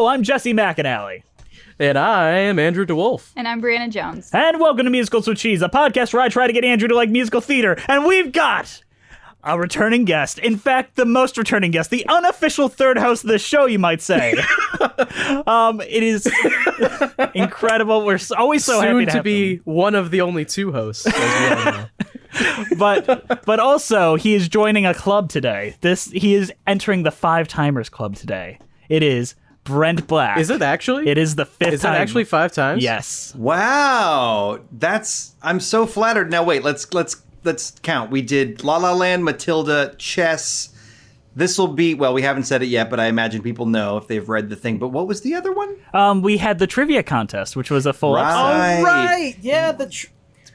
Hello, I'm Jesse McAnally. And I am Andrew DeWolf. And I'm Brianna Jones. And welcome to Musicals with Cheese, a podcast where I try to get Andrew to like musical theater. And we've got a returning guest. In fact, the most returning guest. The unofficial third host of this show, you might say. It is incredible. We're always so happy to have be him. One of the only two hosts, as we all know. But also, he is joining a club today. He is entering the 5 Timers Club today. It is Brent Black. Is it actually? It is the 5th time. Is it actually 5 times? Yes. Wow, I'm so flattered. Now wait, let's count. We did La La Land, Matilda, Chess. This will be, well, we haven't said it yet, but I imagine people know if they've read the thing. But what was the other one? We had the trivia contest, which was a full episode. Oh, right. Yeah,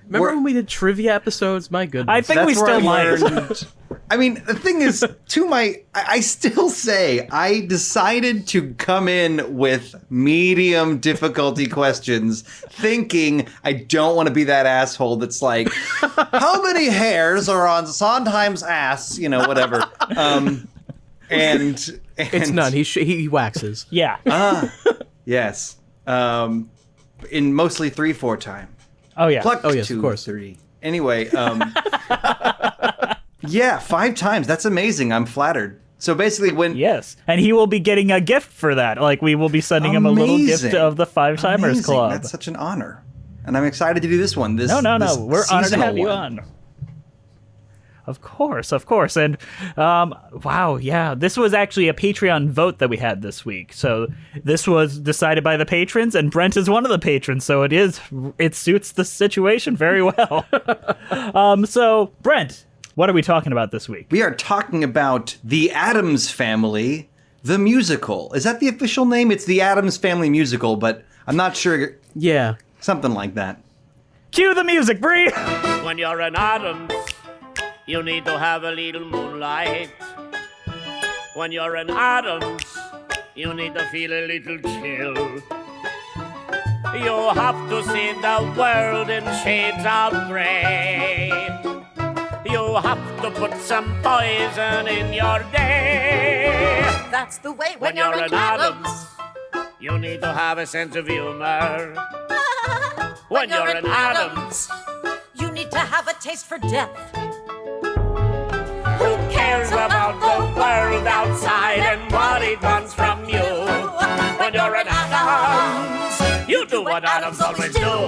remember when we did trivia episodes? My goodness. I think we still might. I mean, the thing is, I still say I decided to come in with medium difficulty questions, thinking I don't want to be that asshole that's like, how many hairs are on Sondheim's ass? You know, whatever. And it's none. He waxes. Yeah. Yes. In mostly 3/4 time. Oh, yeah. Plucked yes, 2, of course. 3. Anyway, yeah, 5 times. That's amazing. I'm flattered. So basically Yes, and he will be getting a gift for that. Like, we will be sending him a little gift of the 5 Timers Club. That's such an honor. And I'm excited to do this one. No. We're honored to have you on. Of course. And, wow, yeah. This was actually a Patreon vote that we had this week. So this was decided by the patrons, and Brent is one of the patrons. So it suits the situation very well. So, Brent, what are we talking about this week? We are talking about the Addams Family, the musical. Is that the official name? It's the Addams Family musical, but I'm not sure. Yeah. Something like that. Cue the music, Bree! When you're an Addams, you need to have a little moonlight. When you're an Addams, you need to feel a little chill. You have to see the world in shades of gray. You have to put some poison in your day. That's the way When you're an Addams, you need to have a sense of humor. When you're an Addams, you need to have a taste for death. who cares about the world outside and what it wants from you? When you're an Addams, you do what Addams always do.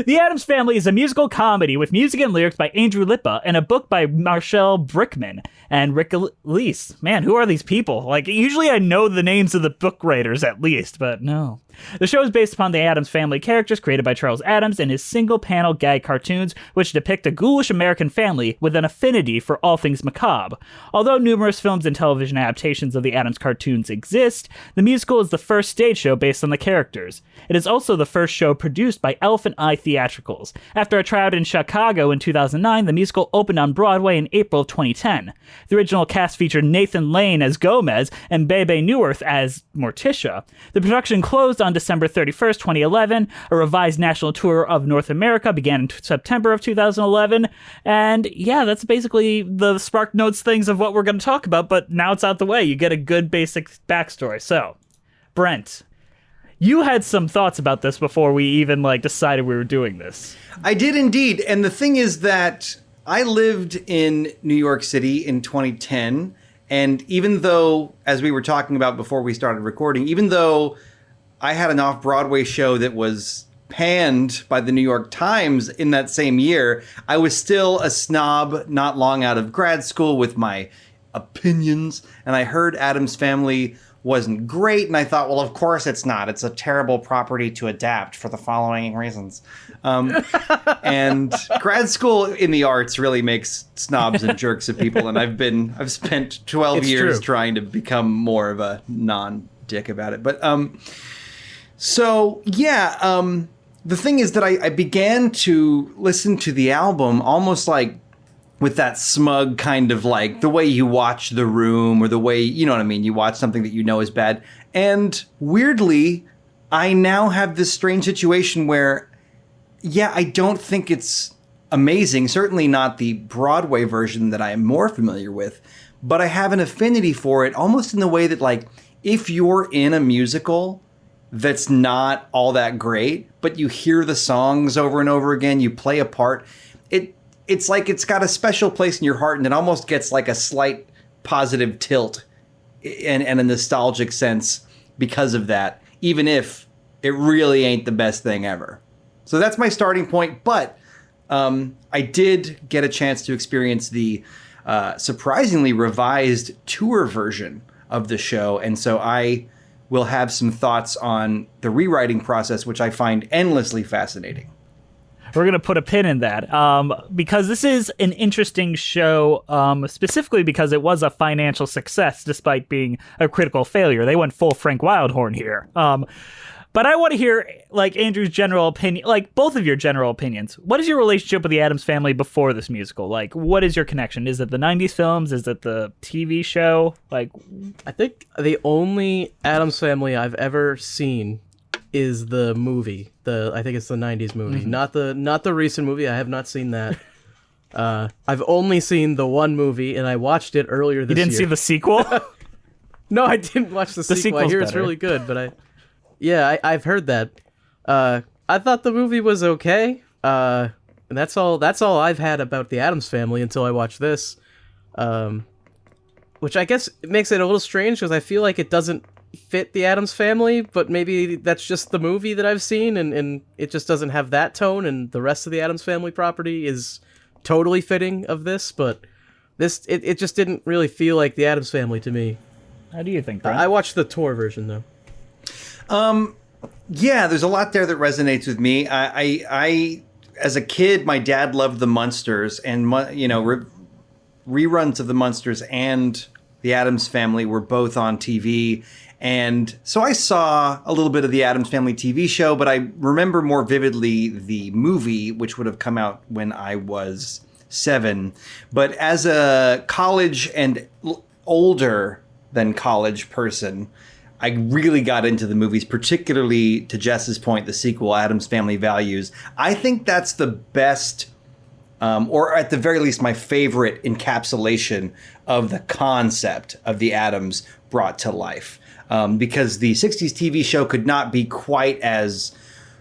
The Addams Family is a musical comedy with music and lyrics by Andrew Lippa and a book by Marshall Brickman and Rick Elise. Man, who are these people? Like, usually I know the names of the book writers at least, but no. The show is based upon the Addams Family characters created by Charles Addams and his single-panel gag cartoons, which depict a ghoulish American family with an affinity for all things macabre. Although numerous films and television adaptations of the Addams cartoons exist, the musical is the first stage show based on the characters. It is also the first show produced by Elephant Eye Theatricals. After a tryout in Chicago in 2009, the musical opened on Broadway in April of 2010. The original cast featured Nathan Lane as Gomez and Bebe Neuwirth as Morticia. The production closed on December 31st, 2011. A revised national tour of North America began in September of 2011. And yeah, that's basically the Spark Notes things of what we're going to talk about, but now it's out the way. You get a good basic backstory. So, Brent, you had some thoughts about this before we even decided we were doing this. I did indeed. And the thing is that I lived in New York City in 2010. And even though, as we were talking about before we started recording, even though I had an off-Broadway show that was panned by the New York Times in that same year, I was still a snob not long out of grad school with my opinions. And I heard Addams Family wasn't great, and I thought, well, of course it's not. It's a terrible property to adapt for the following reasons. And grad school in the arts really makes snobs and jerks of people, and I've spent 12 years trying to become more of a non-dick about it. But the thing is that I began to listen to the album almost like with that smug kind of the way you watch The Room, or the way, you know what I mean, you watch something that you know is bad. And weirdly, I now have this strange situation where, I don't think it's amazing. Certainly not the Broadway version that I am more familiar with. but I have an affinity for it almost in the way that, like, if you're in a musical that's not all that great, but you hear the songs over and over again, you play a part, it's like it's got a special place in your heart, and it almost gets like a slight positive tilt and a nostalgic sense because of that, even if it really ain't the best thing ever. So that's my starting point, but I did get a chance to experience the surprisingly revised tour version of the show, and so I will have some thoughts on the rewriting process, which I find endlessly fascinating. We're going to put a pin in that because this is an interesting show, specifically because it was a financial success despite being a critical failure. They went full Frank Wildhorn here. But I want to hear, like, Andrew's general opinion, like, both of your general opinions. What is your relationship with the Addams Family before this musical? Like, what is your connection? Is it the 90s films? Is it the TV show? Like, I think the only Addams Family I've ever seen is the movie. I think it's the 90s movie, not the recent movie. I have not seen that. I've only seen the one movie, and I watched it earlier this year. you didn't see the sequel? No, I didn't watch the sequel. I hear it's really good, but I've heard that. I thought the movie was okay. And that's all I've had about the Addams Family until I watched this. Which I guess makes it a little strange because I feel like it doesn't fit the Addams Family, but maybe that's just the movie that I've seen and it just doesn't have that tone, and the rest of the Addams Family property is totally fitting of this, but it just didn't really feel like the Addams Family to me. How do you think, Brent? I watched the tour version though. Yeah, there's a lot there that resonates with me. I as a kid, my dad loved the Munsters, and reruns of the Munsters and the Addams Family were both on TV. And so I saw a little bit of the Addams Family TV show, but I remember more vividly the movie, which would have come out when I was 7. But as a college and older than college person, I really got into the movies, particularly, to Jess's point, the sequel, Addams Family Values. I think that's the best, or at the very least, my favorite encapsulation of the concept of the Addams brought to life. Because the 60s TV show could not be quite as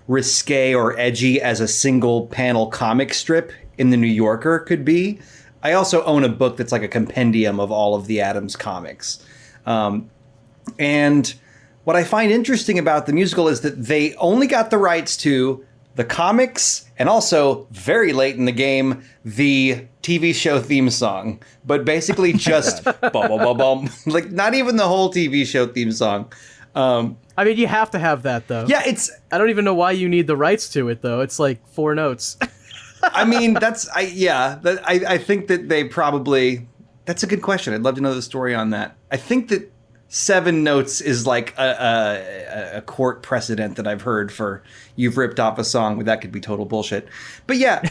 risque or edgy as a single panel comic strip in the New Yorker could be. I also own a book that's like a compendium of all of the Addams comics. And what I find interesting about the musical is that they only got the rights to the comics and also, very late in the game, the TV show theme song. But basically just bum, bum, bum, bum. Like, not even the whole TV show theme song. I mean, you have to have that, though. Yeah, I don't even know why you need the rights to it, though. It's like 4 notes. I mean, I think that they probably... That's a good question. I'd love to know the story on that. I think that 7 notes is like a court precedent that I've heard for you've ripped off a song. That could be total bullshit. But yeah.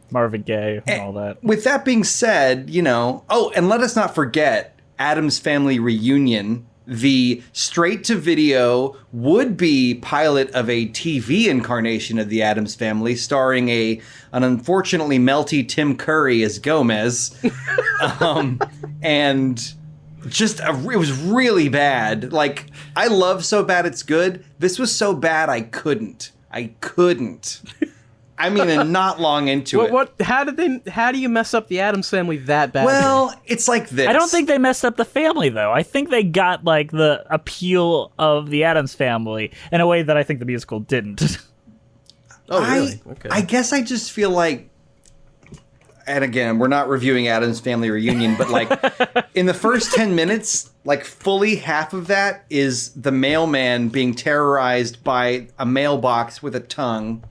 Marvin Gaye and all that. With that being said, and let us not forget Addams Family Reunion, the straight-to-video would-be pilot of a TV incarnation of the Addams Family, starring an unfortunately melty Tim Curry as Gomez. And... it was really bad. Like, I love So Bad It's Good. This was so bad I couldn't. I mean, and not long into it. How do you mess up the Addams Family that bad? Well, it's like this. I don't think they messed up the family, though. I think they got, like, the appeal of the Addams Family in a way that I think the musical didn't. Oh, really? Okay. I guess I just feel like, and again, we're not reviewing Addams Family Reunion, but like in the first 10 minutes, like fully half of that is the mailman being terrorized by a mailbox with a tongue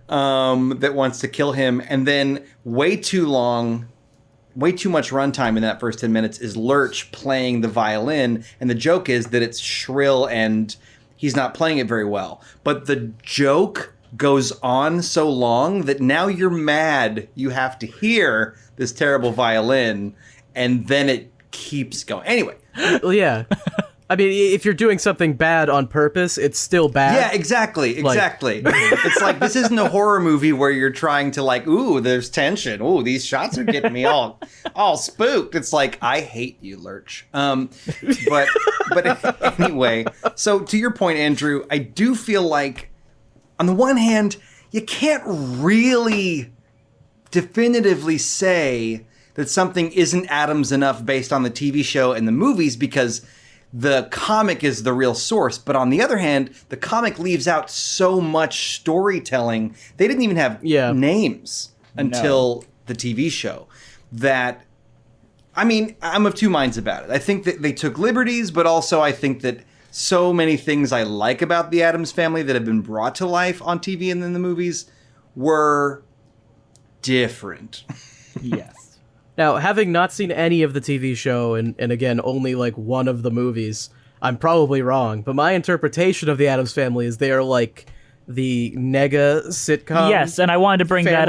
that wants to kill him. And then way too much runtime in that first 10 minutes is Lurch playing the violin. And the joke is that it's shrill and he's not playing it very well. But the joke goes on so long that now you're mad you have to hear this terrible violin, and then it keeps going. Anyway. Well, yeah. I mean, if you're doing something bad on purpose, it's still bad. Yeah, exactly. It's like, this isn't a horror movie where you're trying to like, ooh, there's tension. Ooh, these shots are getting me all spooked. It's like, I hate you, Lurch. But anyway, so to your point, Andrew, I do feel like, on the one hand, you can't really definitively say that something isn't Addams enough based on the TV show and the movies because the comic is the real source. But on the other hand, the comic leaves out so much storytelling. They didn't even have names until the TV show. That, I mean, I'm of two minds about it. I think that they took liberties, but also I think that so many things I like about the Addams Family that have been brought to life on TV and in the movies were different. Yes. Now, having not seen any of the TV show, and again, only like one of the movies, I'm probably wrong, but my interpretation of the Addams Family is they are like the nega sitcom. Yes, and I wanted to bring that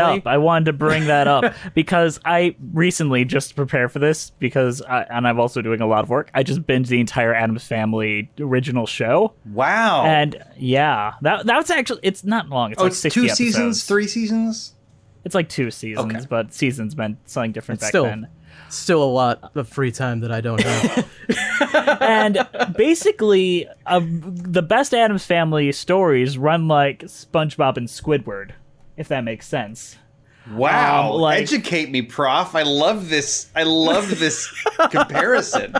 up. Because I recently, just to prepare for this, and I'm also doing a lot of work, I just binged the entire Addams Family original show. Wow. And yeah, that's actually, it's not long. It's like it's 60 2 episodes. seasons, 3 seasons? It's like 2 seasons, Okay. but seasons meant something different back Still, then. still a lot of free time that I don't have. And basically, the best Addams Family stories run like SpongeBob and Squidward, if that makes sense. Wow. Educate me, Prof. I love this comparison.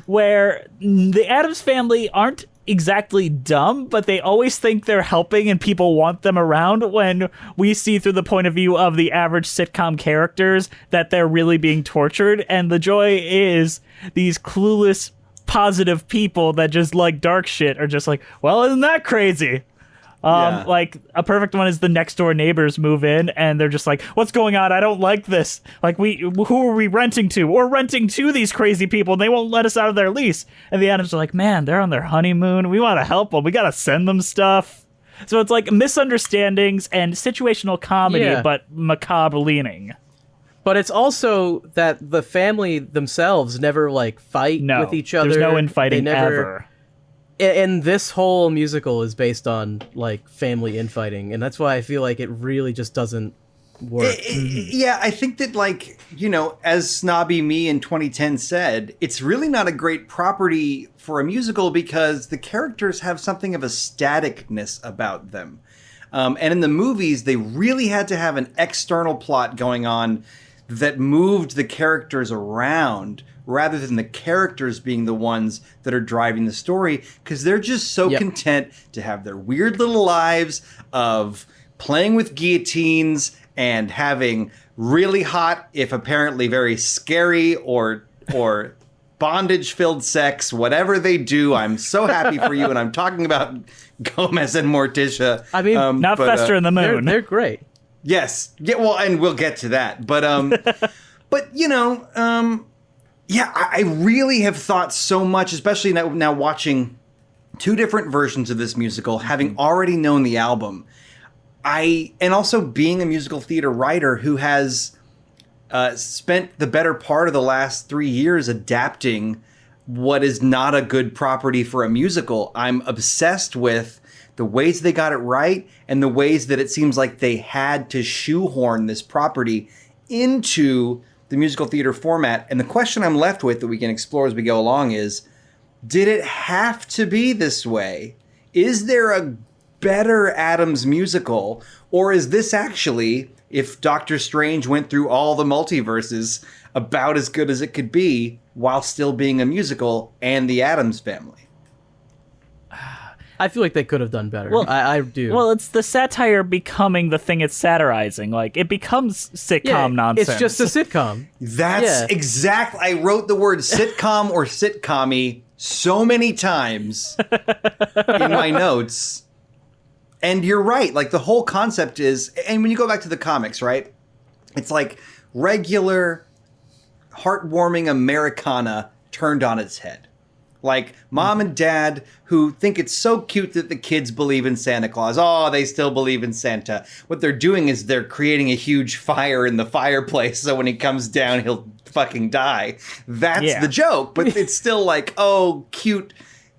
Where the Addams Family aren't exactly dumb, but they always think they're helping and people want them around, when we see through the point of view of the average sitcom characters that they're really being tortured. And the joy is these clueless, positive people that just like dark shit are just like, well, isn't that crazy? Yeah. Like a perfect one is the next door neighbors move in and they're just like, what's going on? I don't like this. Like, who are we renting to? We're renting to these crazy people and they won't let us out of their lease. And the Addams are like, man, they're on their honeymoon. We want to help them. We got to send them stuff. So it's like misunderstandings and situational comedy, but macabre leaning. But it's also that the family themselves never like fight with each other. There's no infighting They never, ever. And this whole musical is based on like family infighting, and that's why I feel like it really just doesn't work. Yeah, I think that, like, you know, as Snobby Me in 2010 said, it's really not a great property for a musical because the characters have something of a staticness about them. And in the movies, they really had to have an external plot going on that moved the characters around rather than the characters being the ones that are driving the story, because they're just so content to have their weird little lives of playing with guillotines and having really hot, if apparently very scary or bondage-filled sex, whatever they do. I'm so happy for you, and I'm talking about Gomez and Morticia. I mean, not Fester in the Moon. They're great. Yes. Yeah, well, and we'll get to that. But but you know, yeah, I really have thought so much, especially now watching 2 different versions of this musical, having already known the album. And also being a musical theater writer who has spent the better part of the last 3 years adapting what is not a good property for a musical. I'm obsessed with the ways they got it right and the ways that it seems like they had to shoehorn this property into the musical theater format. And the question I'm left with that we can explore as we go along is, did it have to be this way? Is there a better Addams musical? Or is this actually, if Doctor Strange went through all the multiverses, about as good as it could be while still being a musical and the Addams Family? I feel like they could have done better. Well, I do. Well, it's the satire becoming the thing it's satirizing. Like, it becomes sitcom nonsense. It's just a sitcom. That's exactly. I wrote the word sitcom or sitcom-y so many times in my notes. And you're right. Like, the whole concept is, and when you go back to the comics, right? It's like regular, heartwarming Americana turned on its head. Like mom and dad who think it's so cute that the kids believe in Santa Claus. Oh, they still believe in Santa. What they're doing is they're creating a huge fire in the fireplace so when he comes down, he'll fucking die. That's the joke. But it's still like, oh, cute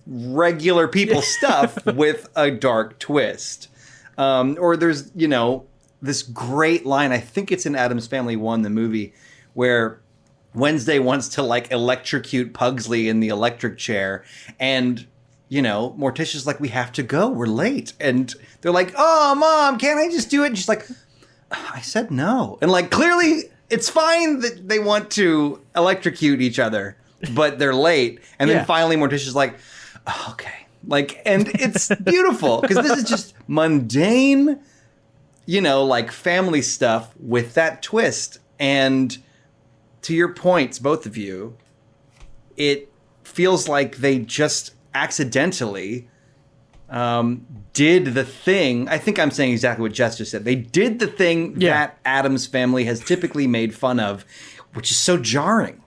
regular people stuff with a dark twist. Or there's, this great line, I think it's in Addams Family 1, the movie, where Wednesday wants to like electrocute Pugsley in the electric chair, and Morticia's like, we have to go, we're late. And they're like, oh, Mom, can't I just do it? And she's like, I said no. And like, clearly it's fine that they want to electrocute each other, but they're late. And then finally Morticia's like, oh, okay. Like, and it's beautiful because this is just mundane, like family stuff with that twist. And to your points, both of you, it feels like they just accidentally did the thing. I think I'm saying exactly what Jess just said. They did the thing that Addams Family has typically made fun of, which is so jarring.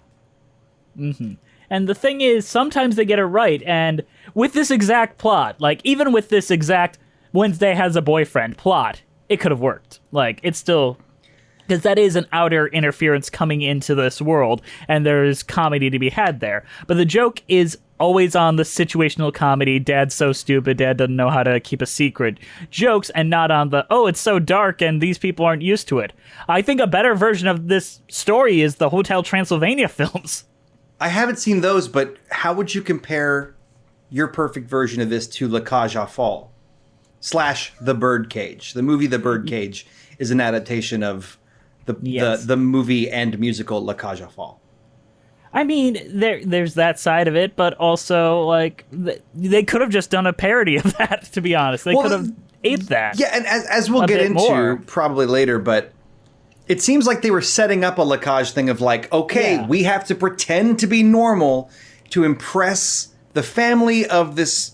Mm-hmm. And the thing is, sometimes they get it right. And with this exact plot, like even with this exact Wednesday has a boyfriend plot, it could have worked. Like it's still, because that is an outer interference coming into this world, and there's comedy to be had there. But the joke is always on the situational comedy, dad's so stupid, dad doesn't know how to keep a secret jokes, and not on the, oh, it's so dark and these people aren't used to it. I think a better version of this story is the Hotel Transylvania films. I haven't seen those, but how would you compare your perfect version of this to La Cage aux Folles / The Birdcage? The movie The Birdcage is an adaptation of the movie and musical La Cage aux Folles. I mean, there's that side of it, but also, like, they could have just done a parody of that, to be honest. They could have ate that. Yeah, and as we'll get into probably later, but it seems like they were setting up a La Cage thing of like, okay, we have to pretend to be normal to impress the family of this,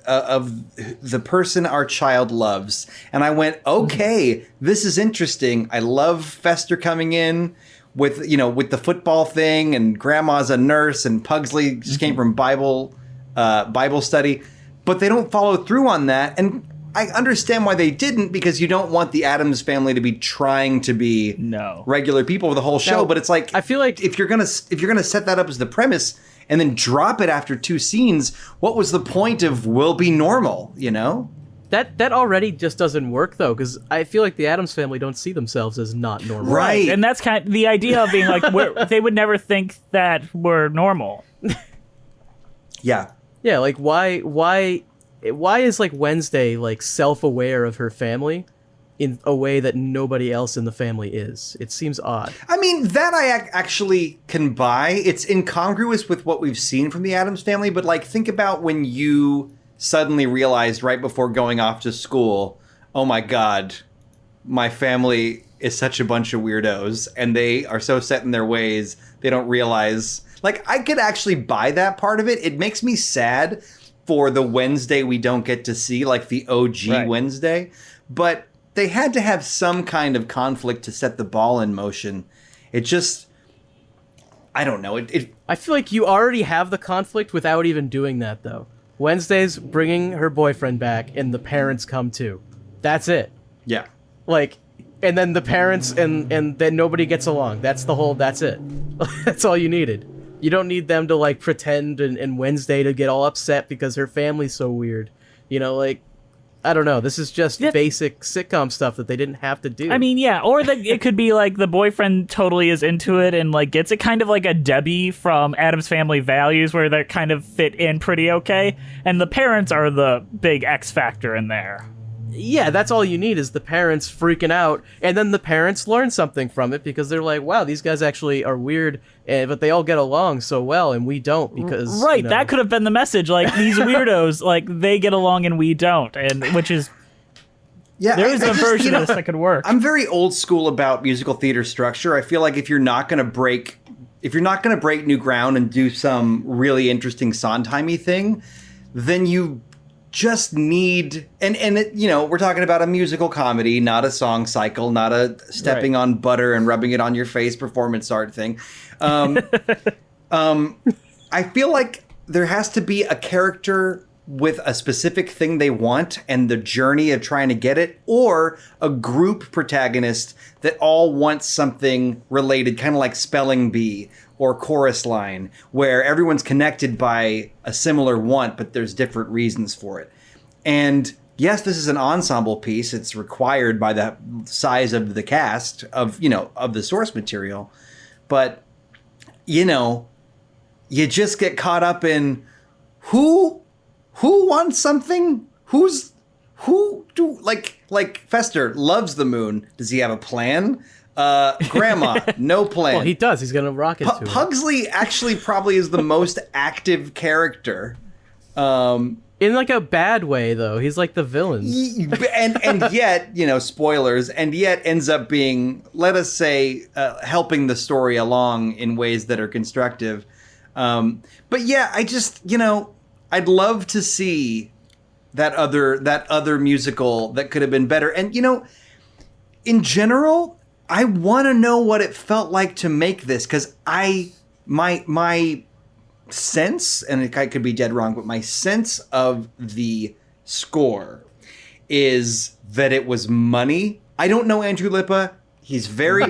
of the person our child loves. And I went, okay, this is interesting. I love Fester coming in with the football thing, and Grandma's a nurse, and Pugsley just came from Bible study, but they don't follow through on that. And I understand why they didn't, because you don't want the Addams Family to be trying to be regular people for the whole show. Now, but it's like, I feel like if you're gonna set that up as the premise and then drop it after 2 scenes, what was the point of we'll be normal? That already just doesn't work, though, because I feel like the Addams Family don't see themselves as not normal. Right. And that's kind of the idea of being like, they would never think that we're normal. Yeah. Yeah, like, why is, like, Wednesday, like, self-aware of her family in a way that nobody else in the family is? It seems odd. I mean, that I actually can buy. It's incongruous with what we've seen from the Addams Family, but, like, think about when you suddenly realized right before going off to school, oh my God, my family is such a bunch of weirdos and they are so set in their ways, they don't realize. Like, I could actually buy that part of it. It makes me sad for the Wednesday we don't get to see, like the OG Wednesday. But they had to have some kind of conflict to set the ball in motion. It just, I don't know. I feel like you already have the conflict without even doing that, though. Wednesday's bringing her boyfriend back, and the parents come too. That's it. Yeah. Like, and then the parents, and then nobody gets along. That's it. That's all you needed. You don't need them to, like, pretend and Wednesday to get all upset because her family's so weird. Like, I don't know. This is just basic sitcom stuff that they didn't have to do. I mean, yeah. Or it could be like the boyfriend totally is into it and like gets it, kind of like a Debbie from Addams Family Values, where they kind of fit in pretty okay. And the parents are the big X factor in there. Yeah, that's all you need is the parents freaking out, and then the parents learn something from it because they're like, wow, these guys actually are weird, but they all get along so well, and we don't because... Right, that could have been the message, like, these weirdos, like, they get along and we don't, and which is... Yeah, there is a version of this that could work. I'm very old school about musical theater structure. I feel like if you're not going to break new ground and do some really interesting Sondheim-y thing, then you just need, and it, we're talking about a musical comedy, not a song cycle, not a stepping on butter and rubbing it on your face performance art thing. I feel like there has to be a character with a specific thing they want and the journey of trying to get it, or a group protagonist that all wants something related, kind of like Spelling Bee or Chorus Line, where everyone's connected by a similar want, but there's different reasons for it. And yes, this is an ensemble piece. It's required by the size of the cast of the source material. But, you just get caught up in who wants something? Like Fester loves the moon. Does he have a plan? Grandma, no plan. Well, he does. He's gonna rock into it. Pugsley actually probably is the most active character. In like a bad way, though. He's like the villain. And yet, spoilers, and yet ends up being, let us say, helping the story along in ways that are constructive. But yeah, I just, I'd love to see that other musical that could have been better. And, in general, I want to know what it felt like to make this, because my sense, and I could be dead wrong, but my sense of the score is that it was money. I don't know Andrew Lippa. He's very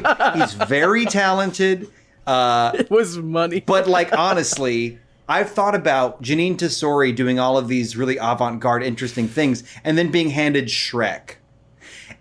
talented. It was money. But honestly, I've thought about Janine Tesori doing all of these really avant-garde, interesting things, and then being handed Shrek.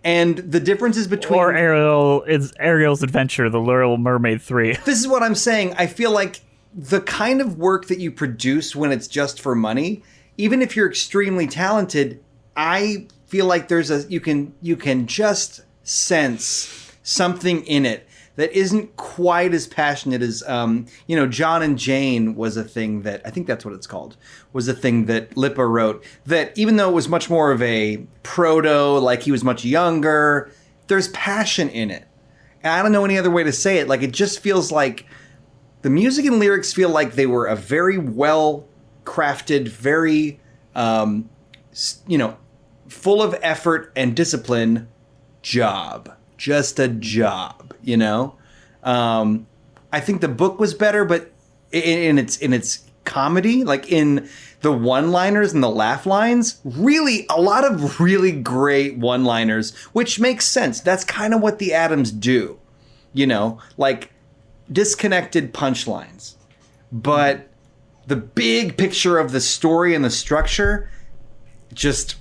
And the differences between... Or Ariel's Adventure, The Little Mermaid 3. This is what I'm saying. I feel like the kind of work that you produce when it's just for money, even if you're extremely talented, I feel like you can just sense something in it that isn't quite as passionate as, John and Jane was a thing that, I think that's what it's called, was a thing that Lippa wrote, that even though it was much more of a proto, like he was much younger, there's passion in it. And I don't know any other way to say it. It just feels like the music and lyrics feel like they were a very well crafted, very, full of effort and discipline job. Just a job, I think the book was better, but in its comedy, in the one-liners and the laugh lines, really a lot of really great one-liners, which makes sense. That's kind of what the Addams do, disconnected punchlines. But the big picture of the story and the structure, just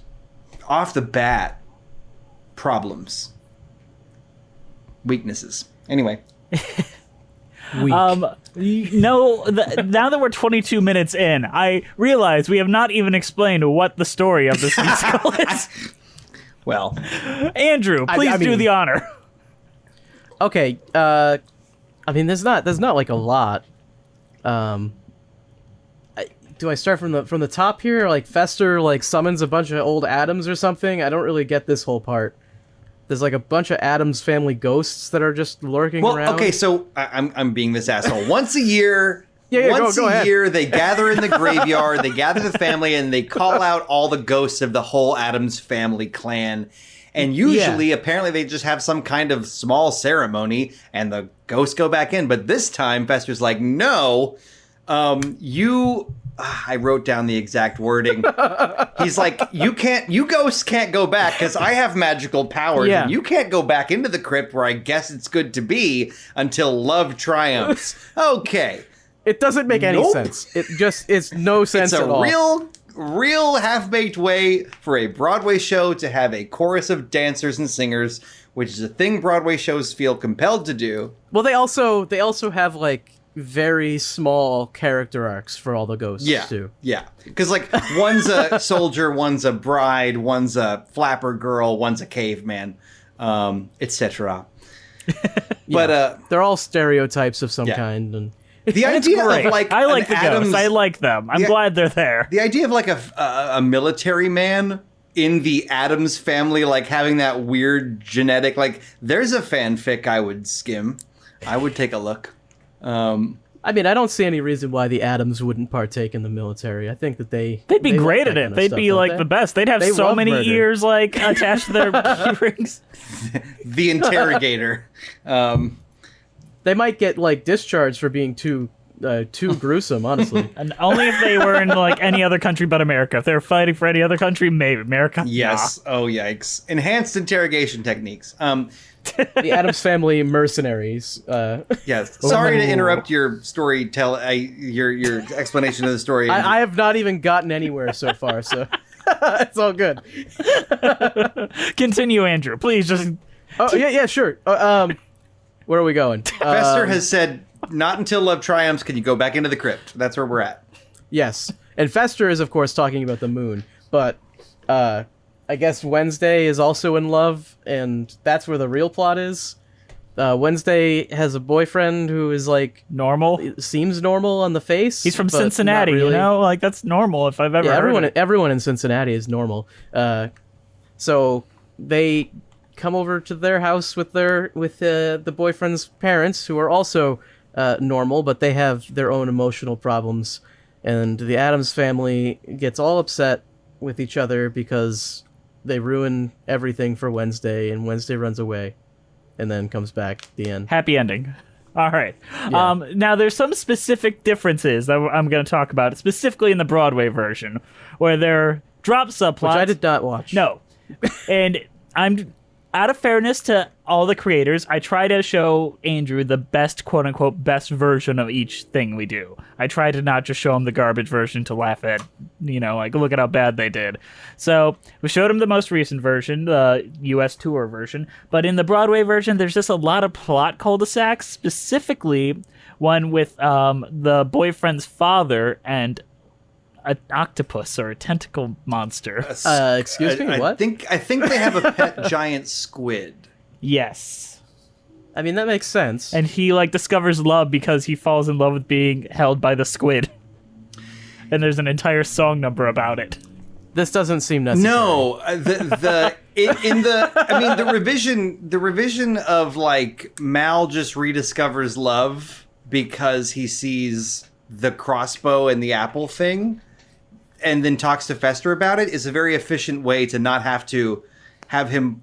off the bat, problems. Weaknesses. Anyway. Now that we're 22 minutes in, I realize we have not even explained what the story of this musical is. Well, Andrew, please do the honor. Okay, there's not a lot. Do I start from the top here? Fester summons a bunch of old Addams or something? I don't really get this whole part. There's a bunch of Addams Family ghosts that are just lurking around. Okay, so I'm being this asshole. Once a year, go ahead. They gather in the graveyard, they gather the family, and they call out all the ghosts of the whole Addams Family clan. And usually, apparently, they just have some kind of small ceremony, and the ghosts go back in. But this time, Fester's like, no, I wrote down the exact wording. He's like, you ghosts can't go back because I have magical powers, and you can't go back into the crypt where I guess it's good to be until love triumphs. Okay. It doesn't make any sense. It's no sense at all. It's a real half-baked way for a Broadway show to have a chorus of dancers and singers, which is a thing Broadway shows feel compelled to do. Well, they also have very small character arcs for all the ghosts too. Yeah. Because one's a soldier, one's a bride, one's a flapper girl, one's a caveman, etc. But they're all stereotypes of some kind, and the idea of I like the ghosts. I like them. I'm glad they're there. The idea of a military man in the Addams Family, having that weird genetic, there's a fanfic I would skim. I would take a look. I don't see any reason why the Addams wouldn't partake in the military. I think that they'd be great at it. They'd be the best. They'd have so many ears attached to their rings. The interrogator. They might get discharged for being too too gruesome, honestly. And only if they were in like any other country but America. If they were fighting for any other country, maybe America. Yes. Oh, yikes. Enhanced interrogation techniques. The Addams Family mercenaries. Yes. Sorry to interrupt your story. Your explanation of the story. I have not even gotten anywhere so far, so it's all good. Continue, Andrew. Please just. Oh yeah, sure. Where are we going? Fester has said, "Not until love triumphs can you go back into the crypt." That's where we're at. Yes, and Fester is of course talking about the moon, but I guess Wednesday is also in love, and that's where the real plot is. Wednesday has a boyfriend who is like Normal. seems normal on the face. He's from but Cincinnati, not really. you know? Like, that's normal if I've ever Yeah, heard it. everyone in Cincinnati is normal. So they come over to their house with the boyfriend's parents, who are also normal, but they have their own emotional problems. And the Addams family gets all upset with each other because they ruin everything for Wednesday, and Wednesday runs away and then comes back at the end. Happy ending. All right. Yeah. Now, there's some specific differences that I'm going to talk about, specifically in the Broadway version, where there are drop subplots. Which I did not watch. No. And I'm, out of fairness to all the creators, I try to show Andrew the best, quote-unquote, best version of each thing we do. I try to not just show him the garbage version to laugh at, like, look at how bad they did. So we showed him the most recent version, the U.S. tour version. But in the Broadway version, there's just a lot of plot cul-de-sacs, specifically one with the boyfriend's father and an octopus or a tentacle monster. Excuse me, I what? think they have a pet giant squid. Yes. I mean, that makes sense. And he, like, discovers love because he falls in love with being held by the squid. And there's an entire song number about it. This doesn't seem necessary. No, the revision of, like, Mal just rediscovers love because he sees the crossbow and the apple thing and then talks to Fester about it is a very efficient way to not have to have him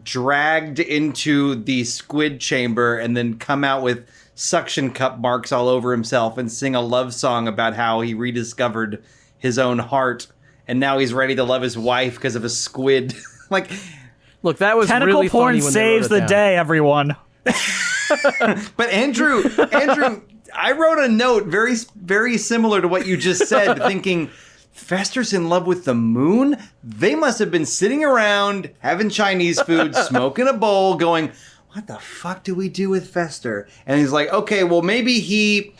dragged into the squid chamber and then come out with suction cup marks all over himself and sing a love song about how he rediscovered his own heart and now he's ready to love his wife because of a squid. Like, look, that was Tentacle really porn funny when they wrote saves it the down. day, everyone. but Andrew, I wrote a note very, very similar to what you just said, thinking Fester's in love with the moon. They must have been sitting around having Chinese food, smoking a bowl, going, "What the fuck do we do with Fester?" And he's like, "Okay, well maybe he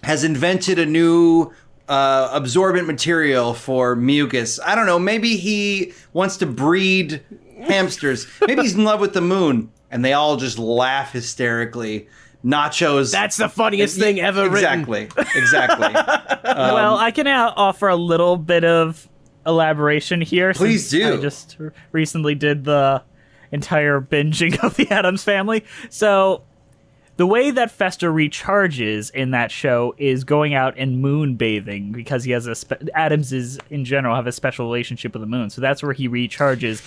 has invented a new absorbent material for mucus. I don't know. Maybe he wants to breed hamsters. Maybe he's in love with the moon." And they all just laugh hysterically. Nachos. That's the funniest thing ever written. Exactly. Well, I can offer a little bit of elaboration here. Please since do. I just recently did the entire binging of the Addams Family. So the way that Fester recharges in that show is going out and moon bathing because he has Addams is in general have a special relationship with the moon. So that's where he recharges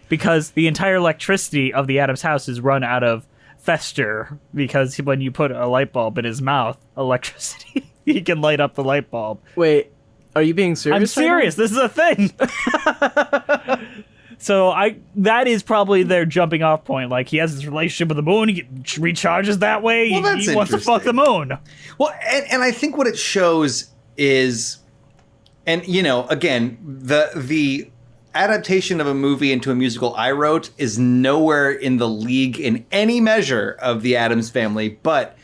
because the entire electricity of the Addams house is run out of Fester because when you put a light bulb in his mouth, electricity, he can light up the light bulb. Wait, are you being serious? I'm serious. This is a thing. So that is probably their jumping off point. Like, he has this relationship with the moon. He recharges that way. Well, that's he wants to fuck the moon. Well, and I think what it shows is, and again, the adaptation of a movie into a musical I wrote is nowhere in the league in any measure of the Addams Family, but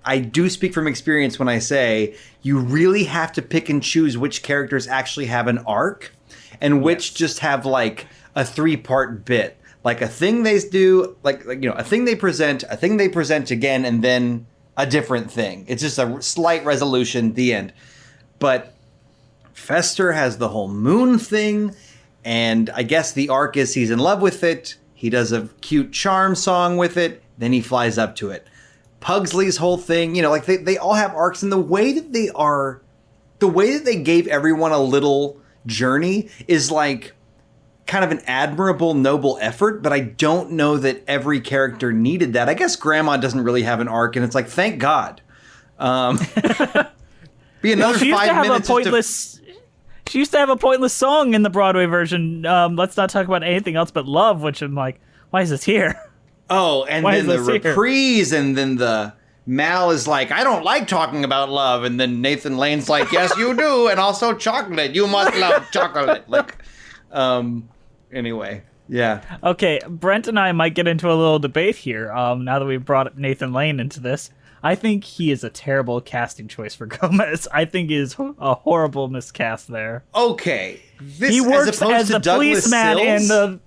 I do speak from experience when I say you really have to pick and choose which characters actually have an arc and which just have like a 3-part bit, like a thing they do, like a thing they present, a thing they present again, and then a different thing. It's just a slight resolution, the end. But Fester has the whole moon thing. And I guess the arc is he's in love with it. He does a cute charm song with it. Then he flies up to it. Pugsley's whole thing, like they all have arcs. And the way that they gave everyone a little journey is like kind of an admirable, noble effort, but I don't know that every character needed that. I guess Grandma doesn't really have an arc, and it's like, thank God. Be another she used 5 to have minutes. a pointless. She used to have a pointless song in the Broadway version. Let's not talk about anything else but love, which I'm like, why is this here? Oh, and Why then is the this here? reprise, and then the Mal is like, I don't like talking about love, and then Nathan Lane's like, yes, you do, and also chocolate. You must love chocolate. Like, anyway, yeah. Okay, Brent and I might get into a little debate here. Now that we've brought Nathan Lane into this, I think he is a terrible casting choice for Gomez. I think he is a horrible miscast there. Okay, this He works as opposed as to the Douglas policeman in Sills? the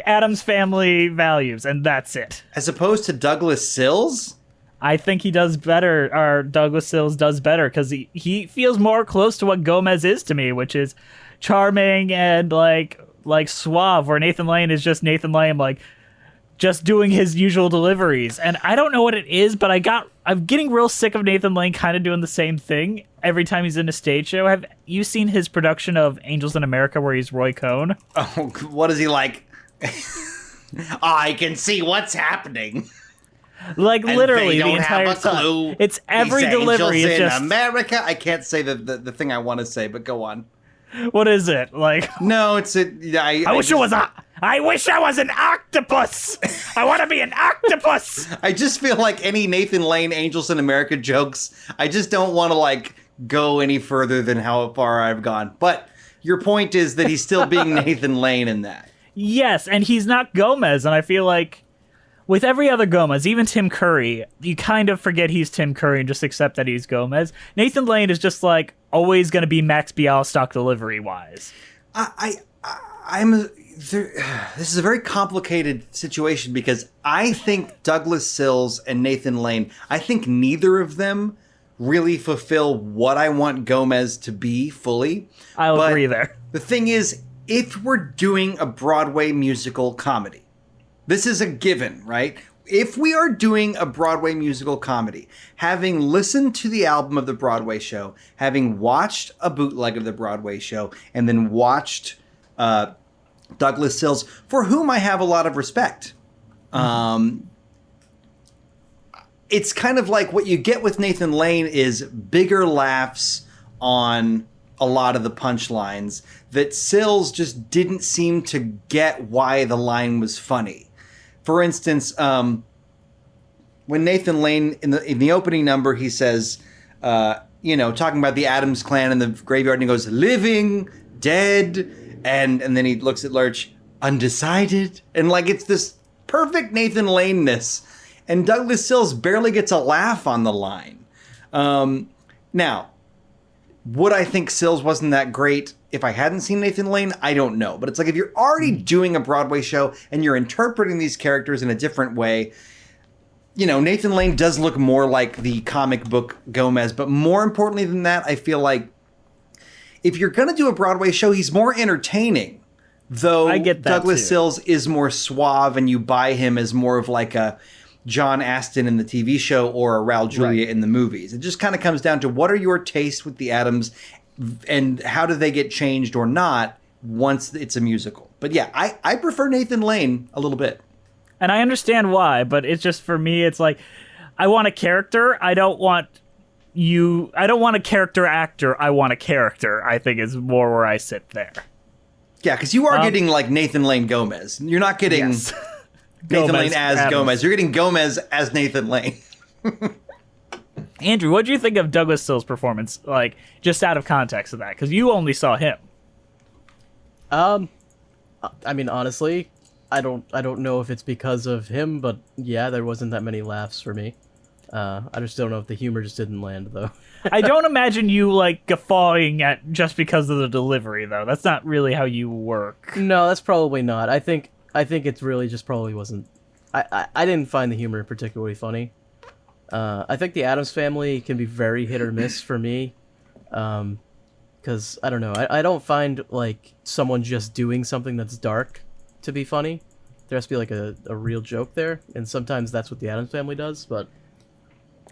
Addams Family values, and that's it. As opposed to Douglas Sills? I think he does better, or Douglas Sills does better, because he feels more close to what Gomez is to me, which is charming and like suave, where Nathan Lane is just Nathan Lane, like just doing his usual deliveries. And I don't know what it is, but I'm getting real sick of Nathan Lane kind of doing the same thing every time he's in a stage show. Have you seen his production of Angels in America where he's Roy Cohn? Oh, what is he like? I can see what's happening. Like And literally they don't the entire have a clue. time. It's every These delivery angels is in just America. I can't say the thing I want to say, but go on. what is it? Like No, it's a. I wish I was an octopus. I want to be an octopus. I just feel like any Nathan Lane Angels in America jokes, I just don't want to like go any further than how far I've gone. But your point is that he's still being Nathan Lane in that. Yes, and he's not Gomez, and I feel like with every other Gomez, even Tim Curry, you kind of forget he's Tim Curry and just accept that he's Gomez. Nathan Lane is just like always going to be Max Bialystock delivery wise. This is a very complicated situation because I think Douglas Sills and Nathan Lane, I think neither of them really fulfill what I want Gomez to be fully. I'll But agree there. The thing is, if we're doing a Broadway musical comedy, this is a given, right? If we are doing a Broadway musical comedy, having listened to the album of the Broadway show, having watched a bootleg of the Broadway show, and then watched Douglas Sills, for whom I have a lot of respect. It's kind of like what you get with Nathan Lane is bigger laughs on a lot of the punchlines that Sills just didn't seem to get why the line was funny. For instance, when Nathan Lane in the opening number, he says, talking about the Addams clan in the graveyard, and he goes, living, dead, and then he looks at Lurch, undecided, and like it's this perfect Nathan Lane-ness, and Douglas Sills barely gets a laugh on the line. Now, would I think Sills wasn't that great if I hadn't seen Nathan Lane? I don't know. But it's like if you're already doing a Broadway show and you're interpreting these characters in a different way, Nathan Lane does look more like the comic book Gomez. But more importantly than that, I feel like if you're going to do a Broadway show, he's more entertaining. Though I get that Douglas too. Sills is more suave and you buy him as more of like a John Astin in the TV show or a Raul Julia in the movies. It just kind of comes down to what are your tastes with the Addams and how do they get changed or not once it's a musical. But yeah, I prefer Nathan Lane a little bit. And I understand why, but it's just for me, it's like I want a character. I don't want a character actor. I want a character, I think is more where I sit there. Yeah, because you are getting like Nathan Lane Gomez. You're not getting Yes. Nathan Gomez Lane as Addams. Gomez. You're getting Gomez as Nathan Lane. Andrew, what do you think of Douglas Sills' performance? Like, just out of context of that, because you only saw him. I mean, honestly, I don't know if it's because of him, but yeah, there wasn't that many laughs for me. I just don't know if the humor just didn't land, though. I don't imagine you like guffawing at just because of the delivery, though. That's not really how you work. No, that's probably not. I think it's really just probably wasn't. I didn't find the humor particularly funny. I think the Addams Family can be very hit or miss for me. Because, I don't know, I don't find, like, someone just doing something that's dark to be funny. There has to be, like, a real joke there, and sometimes that's what the Addams Family does, but...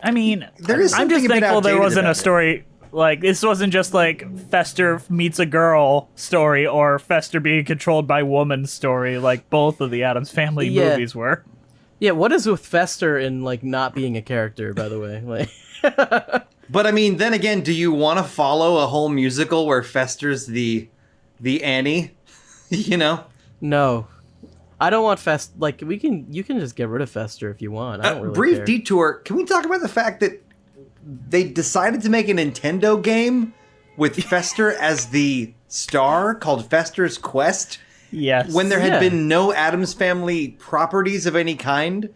I mean, There is I'm something just a bit thankful there outdated wasn't about a it. story. Like, this wasn't just like Fester meets a girl story or Fester being controlled by woman story, like both of the Addams Family movies were. Yeah, what is with Fester and like not being a character, by the way? Like But I mean, then again, do you want to follow a whole musical where Fester's the Annie? You know? No. I don't want like you can just get rid of Fester if you want. I don't really Brief care. detour. Can we talk about the fact that they decided to make a Nintendo game with Fester as the star called Fester's Quest? Yes. When there had been no Addams Family properties of any kind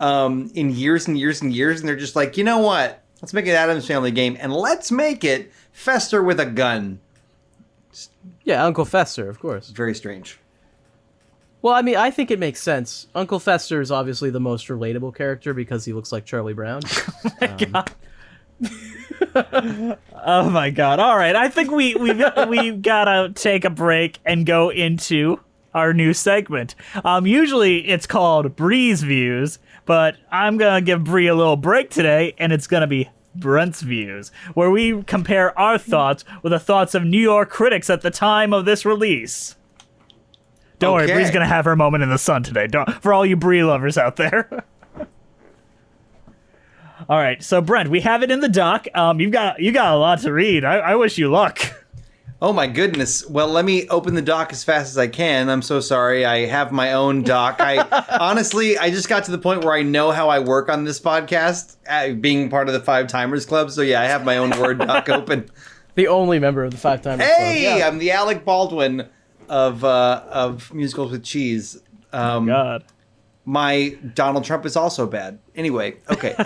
in years and years and years, and they're just like, you know what? Let's make an Addams Family game, and let's make it Fester with a gun. Yeah, Uncle Fester, of course. Very strange. Well, I mean, I think it makes sense. Uncle Fester is obviously the most relatable character because he looks like Charlie Brown. Oh my god. All right. I think we've got to take a break and go into our new segment. Usually it's called Bree's Views, but I'm going to give Bree a little break today, and it's going to be Brent's Views, where we compare our thoughts with the thoughts of New York critics at the time of this release. Don't worry, Bree's going to have her moment in the sun today. For all you Bree lovers out there. All right, so Brent, we have it in the doc. You got a lot to read. I wish you luck. Oh my goodness. Well, let me open the doc as fast as I can. I'm so sorry. I have my own doc. Honestly, I just got to the point where I know how I work on this podcast, being part of the Five Timers Club. So yeah, I have my own Word doc open. The only member of the Five Timers Club. Hey, I'm the Alec Baldwin of musicals with cheese. God. My Donald Trump is also bad. Anyway, okay.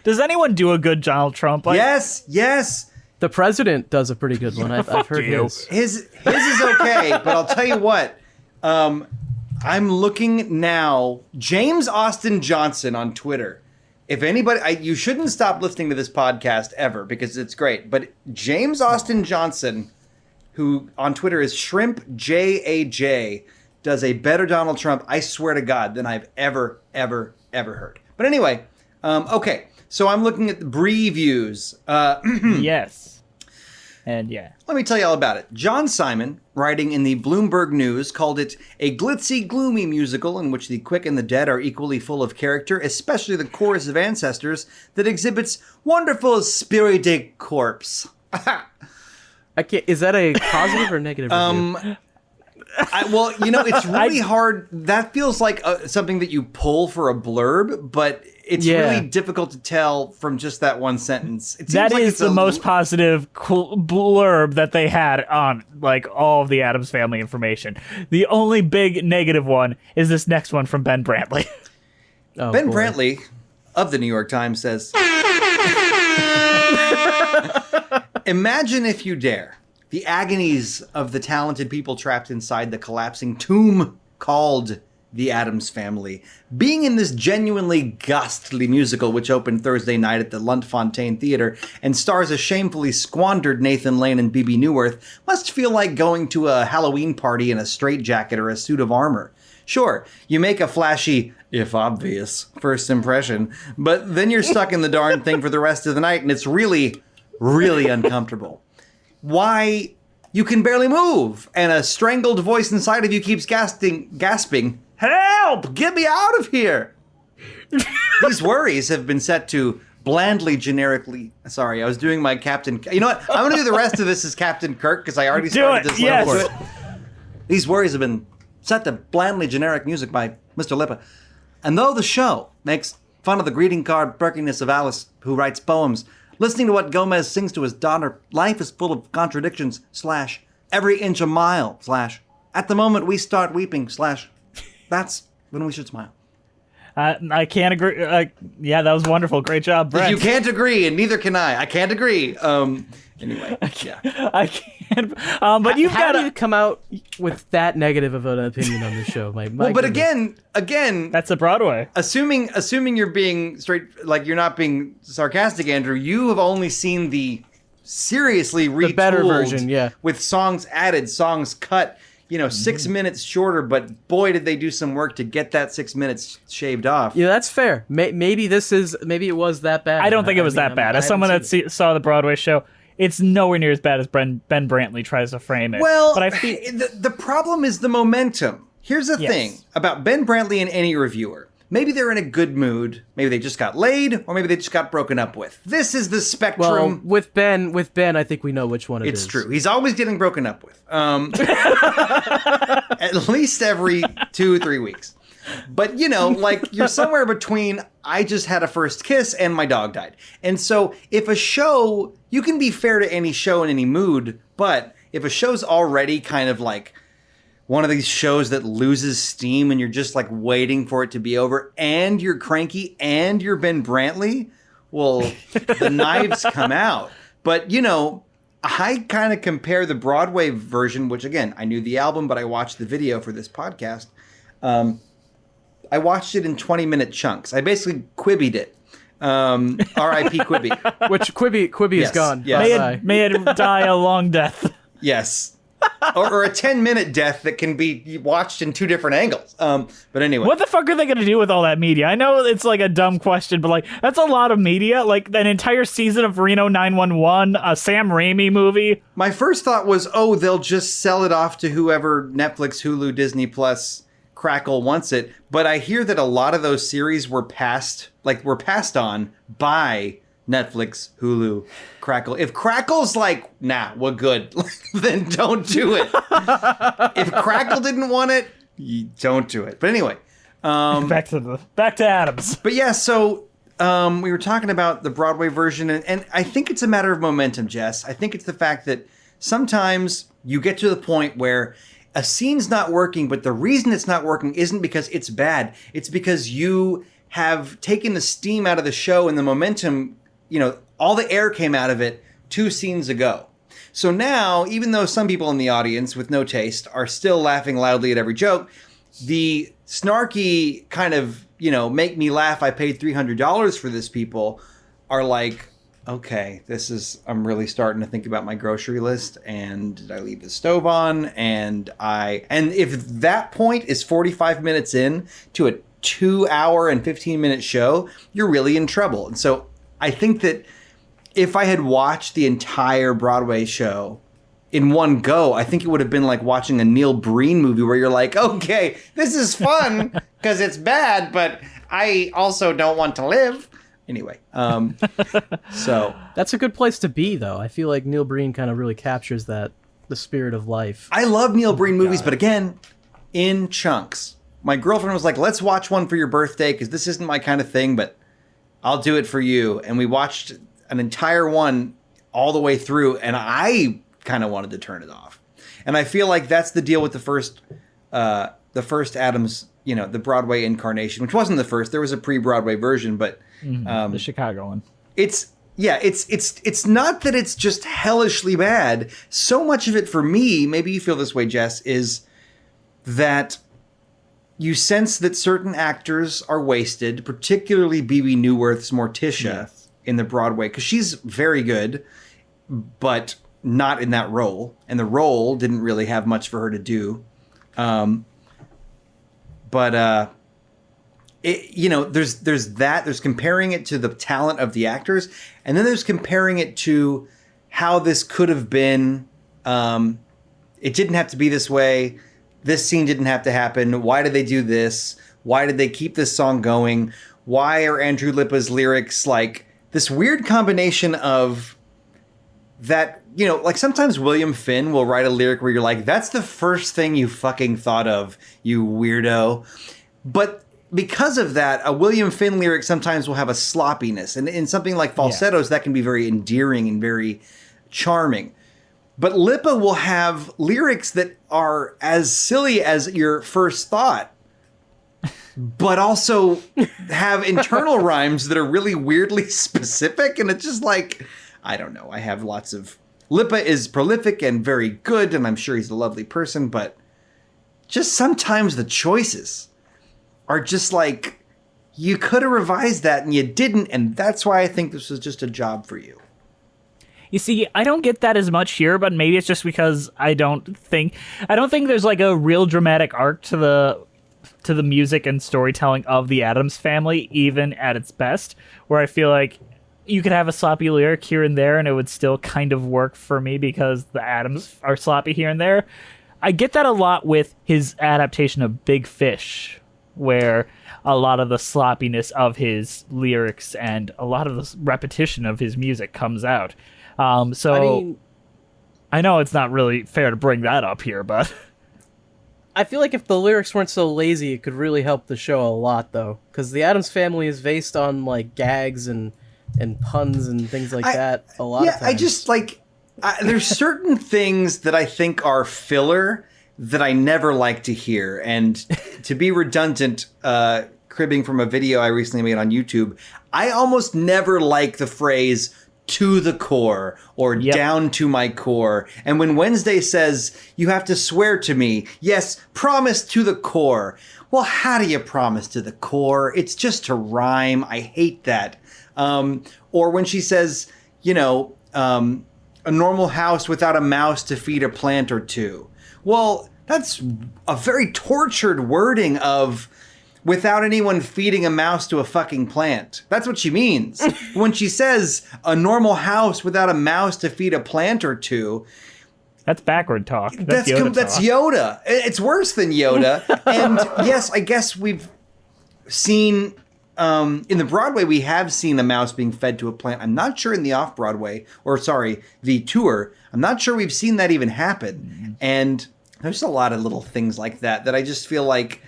Does anyone do a good Donald Trump? Yes. The president does a pretty good one. I've heard you. his. His is okay, but I'll tell you what. I'm looking now. James Austin Johnson on Twitter. If anybody, you shouldn't stop listening to this podcast ever because it's great. But James Austin Johnson, who on Twitter is Shrimp JAJ, does a better Donald Trump, I swear to God, than I've ever heard. But anyway, okay. So I'm looking at the Bree views. Yes. And yeah. Let me tell you all about it. John Simon, writing in the Bloomberg News, called it a glitzy, gloomy musical in which the quick and the dead are equally full of character, especially the chorus of ancestors that exhibits wonderful spirited corpse. I can't. Is that a positive or negative review? Well, you know, it's really hard. That feels like something that you pull for a blurb, but it's really difficult to tell from just that one sentence. It seems That like is it's the most positive blurb that they had on like all of the Addams Family information. The only big negative one is this next one from Ben Brantley. Oh, Ben boy. Brantley of the New York Times says, "Imagine if you dare the agonies of the talented people trapped inside the collapsing tomb called the Addams Family. Being in this genuinely ghastly musical, which opened Thursday night at the Lunt-Fontanne Theater and stars a shamefully squandered Nathan Lane and Bebe Neuwirth, must feel like going to a Halloween party in a straitjacket or a suit of armor. Sure, you make a flashy, if obvious, first impression, but then you're stuck in the darn thing for the rest of the night, and it's really, really uncomfortable. Why, you can barely move, and a strangled voice inside of you keeps gasping, 'Help! Get me out of here!' These worries have been set to blandly, generically... Sorry, I was doing my Captain... You know what? I'm going to do the rest of this as Captain Kirk, because I already started this level to it. These worries have been set to blandly generic music by Mr. Lippa. And though the show makes fun of the greeting card perkiness of Alice, who writes poems, listening to what Gomez sings to his daughter, life is full of contradictions, / every inch a mile, / at the moment we start weeping, / that's when we should smile. I can't agree. Yeah, that was wonderful. Great job, Brent. You can't agree, and neither can I. I can't agree. Anyway, yeah. I can't. But you've How got do you come out with that negative of an opinion on the show? My Well, but goodness. again, That's a Broadway. assuming you're being straight, like you're not being sarcastic, Andrew. You have only seen the seriously retooled, better version, yeah. with songs added, songs cut. 6 minutes shorter, but boy, did they do some work to get that 6 minutes shaved off. Yeah, that's fair. Maybe it was that bad. I don't think it was that bad. As someone that saw the Broadway show, it's nowhere near as bad as Ben Brantley tries to frame it. Well, but I feel the problem is the momentum. Here's the Yes. thing about Ben Brantley and any reviewer. Maybe they're in a good mood. Maybe they just got laid, or maybe they just got broken up with. This is the spectrum. Well, with Ben, I think we know which one it is. It's true. He's always getting broken up with. At least every 2-3 weeks. But, like, you're somewhere between I just had a first kiss and my dog died. And so if a show, you can be fair to any show in any mood, but if a show's already kind of like one of these shows that loses steam and you're just like waiting for it to be over and you're cranky and you're Ben Brantley, well, the knives come out. But, I kind of compare the Broadway version, which again, I knew the album, but I watched the video for this podcast. I watched it in 20-minute chunks. I basically Quibbied it. R.I.P. Quibi. Which Quibi Yes, is gone. yes. Bye-bye. may it die a long death. Yes. or a 10-minute death that can be watched in 2 different angles. But anyway. What the fuck are they going to do with all that media? I know it's like a dumb question, but like that's a lot of media. Like an entire season of Reno 911, a Sam Raimi movie. My first thought was, they'll just sell it off to whoever Netflix, Hulu, Disney Plus, Crackle wants it. But I hear that a lot of those series were passed on by Netflix, Hulu, Crackle. If Crackle's like, nah, we're good, then don't do it. If Crackle didn't want it, you don't do it. But anyway, Back to Addams. but yeah, so we were talking about the Broadway version, and I think it's a matter of momentum, Jess. I think it's the fact that sometimes you get to the point where a scene's not working, but the reason it's not working isn't because it's bad. It's because you have taken the steam out of the show and the momentum, all the air came out of it 2 scenes ago. So now, even though some people in the audience with no taste are still laughing loudly at every joke, the snarky kind of, make me laugh, I paid $300 for this people are like, okay, I'm really starting to think about my grocery list, and did I leave the stove on? And if that point is 45 minutes in to a 2-hour and 15-minute show, you're really in trouble. And so I think that if I had watched the entire Broadway show in one go, I think it would have been like watching a Neil Breen movie where you're like, okay, this is fun because it's bad, but I also don't want to live. Anyway, so That's a good place to be, though. I feel like Neil Breen kind of really captures the spirit of life. I love Neil Breen movies, but again, in chunks. My girlfriend was like, let's watch one for your birthday because this isn't my kind of thing, but I'll do it for you. And we watched an entire one all the way through, and I kind of wanted to turn it off. And I feel like that's the deal with the first Addams, the Broadway incarnation, which wasn't the first. There was a pre-Broadway version, but The Chicago one. it's not that it's just hellishly bad. So much of it for me, maybe you feel this way, Jess, is that you sense that certain actors are wasted, particularly B.B. Newworth's Morticia in the Broadway, because she's very good, but not in that role. And the role didn't really have much for her to do. There's comparing it to the talent of the actors, and then there's comparing it to how this could have been. It didn't have to be this way. This scene didn't have to happen. Why did they do this? Why did they keep this song going? Why are Andrew Lippa's lyrics like this weird combination of that, like sometimes William Finn will write a lyric where you're like, that's the first thing you fucking thought of, you weirdo. But because of that, a William Finn lyric sometimes will have a sloppiness. And in something like falsettos, that can be very endearing and very charming. But Lippa will have lyrics that are as silly as your first thought, but also have internal rhymes that are really weirdly specific. And it's just like, I don't know. I have lots of... Lippa is prolific and very good, and I'm sure he's a lovely person, but just sometimes the choices are just like, you could have revised that and you didn't, and that's why I think this was just a job for you. You see, I don't get that as much here, but maybe it's just because I don't think there's like a real dramatic arc to the music and storytelling of the Addams Family, even at its best, where I feel like you could have a sloppy lyric here and there and it would still kind of work for me because the Addams are sloppy here and there. I get that a lot with his adaptation of Big Fish, where a lot of the sloppiness of his lyrics and a lot of the repetition of his music comes out. So I mean, I know it's not really fair to bring that up here, but I feel like if the lyrics weren't so lazy, it could really help the show a lot, though. Because the Addams Family is based on, like, gags and puns and things like that a lot of times. I just, like, there's certain things that I think are filler that I never like to hear. And to be redundant, cribbing from a video I recently made on YouTube, I almost never like the phrase to the core or down to my core. And when Wednesday says, you have to swear to me, yes, promise to the core. Well, how do you promise to the core? It's just to rhyme. I hate that. Or when she says, you know, a normal house without a mouse to feed a plant or two. Well, that's a very tortured wording of without anyone feeding a mouse to a fucking plant. That's what she means. When she says a normal house without a mouse to feed a plant or two, that's backward talk. That's Yoda Yoda. It's worse than Yoda. And yes, I guess we've seen in the Broadway, we have seen a mouse being fed to a plant. I'm not sure in the off-Broadway, the tour, I'm not sure we've seen that even happen. Mm-hmm. And there's a lot of little things like that I just feel like,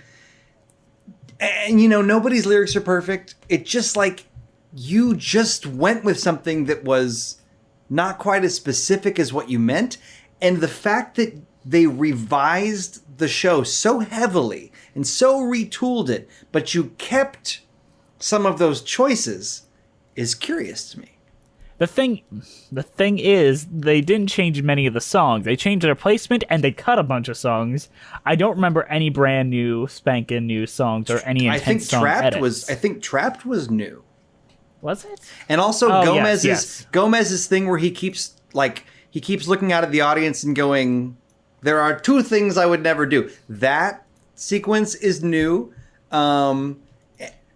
and you know, nobody's lyrics are perfect. It's just like, you just went with something that was not quite as specific as what you meant. And the fact that they revised the show so heavily and so retooled it, but you kept some of those choices is curious to me. The thing is, they didn't change many of the songs. They changed their placement and they cut a bunch of songs. I don't remember any brand new, spanking new songs or any intense song edits. I think Trapped was new. Was it? And also Gomez's Gomez's thing where he keeps looking out at the audience and going, "There are two things I would never do." That sequence is new.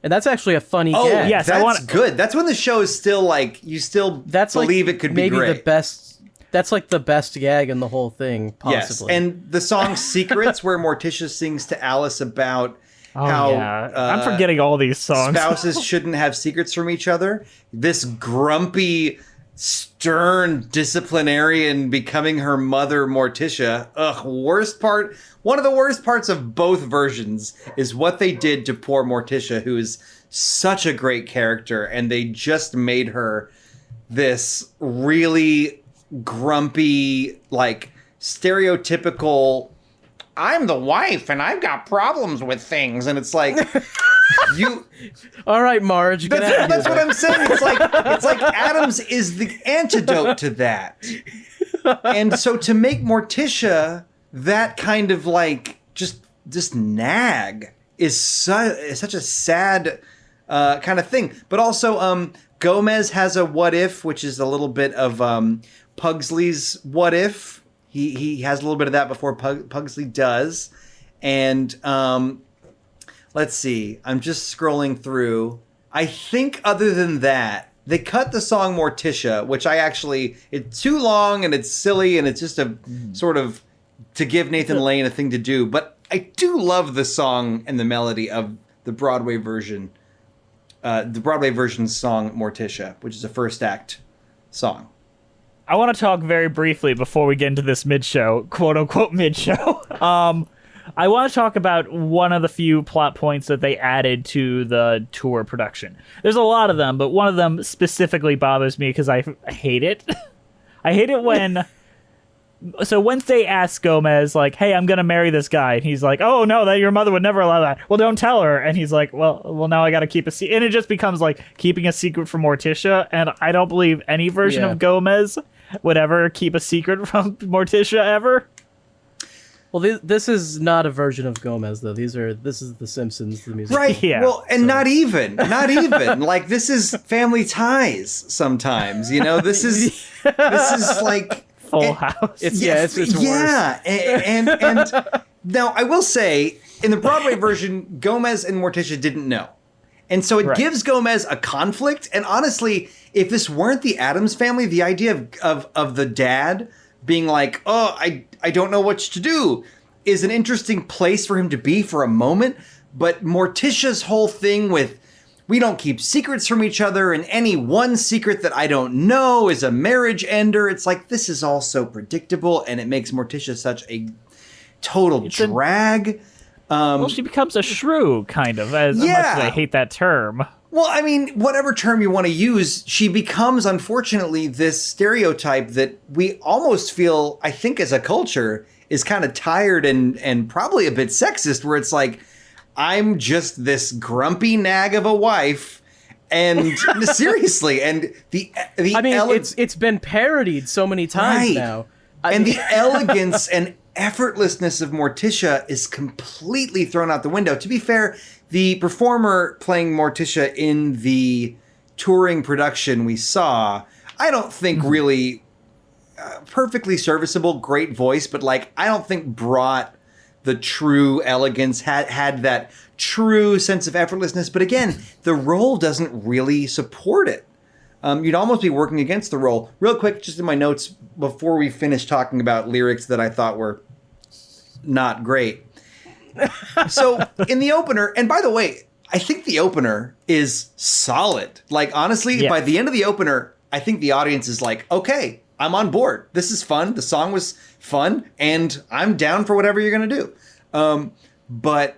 And that's actually a funny gag. Yes, that's good. That's when the show is still like, you still believe it could be great. Maybe the best. That's like the best gag in the whole thing, possibly. Yes, and the song "Secrets," where Morticia sings to Alice about how I'm forgetting all these songs. Spouses shouldn't have secrets from each other. This grumpy, stern disciplinarian becoming her mother, Morticia. One of the worst parts of both versions is what they did to poor Morticia, who is such a great character, and they just made her this really grumpy, like, stereotypical, I'm the wife and I've got problems with things, and it's like, you... All right, Marge. That's what I'm saying. It's like Addams is the antidote to that. And so to make Morticia that kind of like just nag is such a sad kind of thing. But also Gomez has a what if, which is a little bit of Pugsley's what if. He has a little bit of that before Pugsley does. And let's see. I'm just scrolling through. I think other than that, they cut the song Morticia, which it's too long and it's silly and it's just a sort of to give Nathan Lane a thing to do. But I do love the song and the melody of the Broadway version. The Broadway version song Morticia, which is a first act song. I want to talk very briefly before we get into this mid-show, quote-unquote mid-show. I want to talk about one of the few plot points that they added to the tour production. There's a lot of them, but one of them specifically bothers me because I hate it. I hate it when... So Wednesday asks Gomez, like, hey, I'm going to marry this guy. And he's like, oh, no, that your mother would never allow that. Well, don't tell her. And he's like, well, now I got to keep a secret. And it just becomes like keeping a secret from Morticia. And I don't believe any version of Gomez would ever keep a secret from Morticia ever. Well, this is not a version of Gomez, though. This is The Simpsons, the music. Right. Yeah. Well, and not even. Like, this is Family Ties sometimes, you know? This is like... Full House. It's worse. Yeah. And now, I will say, in the Broadway version, Gomez and Morticia didn't know. And so it Right. gives Gomez a conflict. And honestly, if this weren't the Addams Family, the idea of the dad being like, oh, I don't know what to do, is an interesting place for him to be for a moment. But Morticia's whole thing with, we don't keep secrets from each other, and any one secret that I don't know is a marriage ender. It's like, this is all so predictable, and it makes Morticia such a total drag. Well, she becomes a shrew, kind of, as much as I hate that term. Well, I mean, whatever term you want to use, she becomes, unfortunately, this stereotype that we almost feel, I think, as a culture, is kind of tired and probably a bit sexist, where it's like, I'm just this grumpy nag of a wife, and seriously, and I mean, it's been parodied so many times now. And the elegance and effortlessness of Morticia is completely thrown out the window. To be fair, the performer playing Morticia in the touring production we saw, I don't think really perfectly serviceable, great voice, but like, I don't think brought the true elegance, had that true sense of effortlessness. But again, the role doesn't really support it. You'd almost be working against the role. Real quick, just in my notes before we finish talking about lyrics that I thought were not great. So in the opener, and by the way, I think the opener is solid. Like, honestly, by the end of the opener, I think the audience is like, okay, I'm on board. This is fun. The song was fun, and I'm down for whatever you're going to do. But,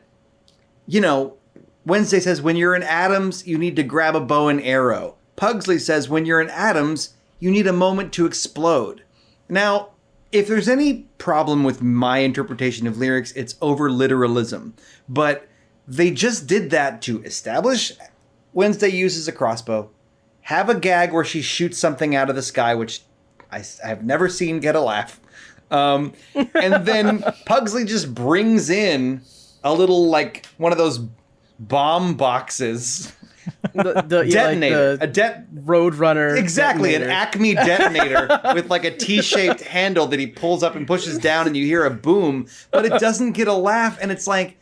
you know, Wednesday says, when you're in Addams, you need to grab a bow and arrow. Pugsley says, when you're in Addams, you need a moment to explode. Now, if there's any problem with my interpretation of lyrics, it's over literalism. But they just did that to establish Wednesday uses a crossbow, have a gag where she shoots something out of the sky, which I have never seen get a laugh. And then Pugsley just brings in a little, like, one of those bomb boxes. Detonator. Like Roadrunner. Exactly, detonator. an Acme detonator with like a T-shaped handle that he pulls up and pushes down, and you hear a boom, but it doesn't get a laugh. And it's like,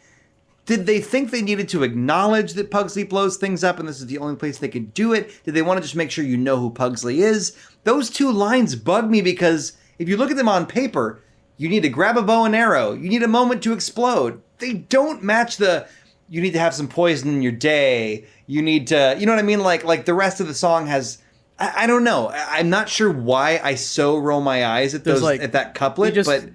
did they think they needed to acknowledge that Pugsley blows things up and this is the only place they could do it? Did they want to just make sure you know who Pugsley is? Those two lines bug me because if you look at them on paper, you need to grab a bow and arrow. You need a moment to explode. They don't match the, you need to have some poison in your day. You need to, you know what I mean? Like the rest of the song has, I don't know. I'm not sure why I so roll my eyes at those, at that couplet, but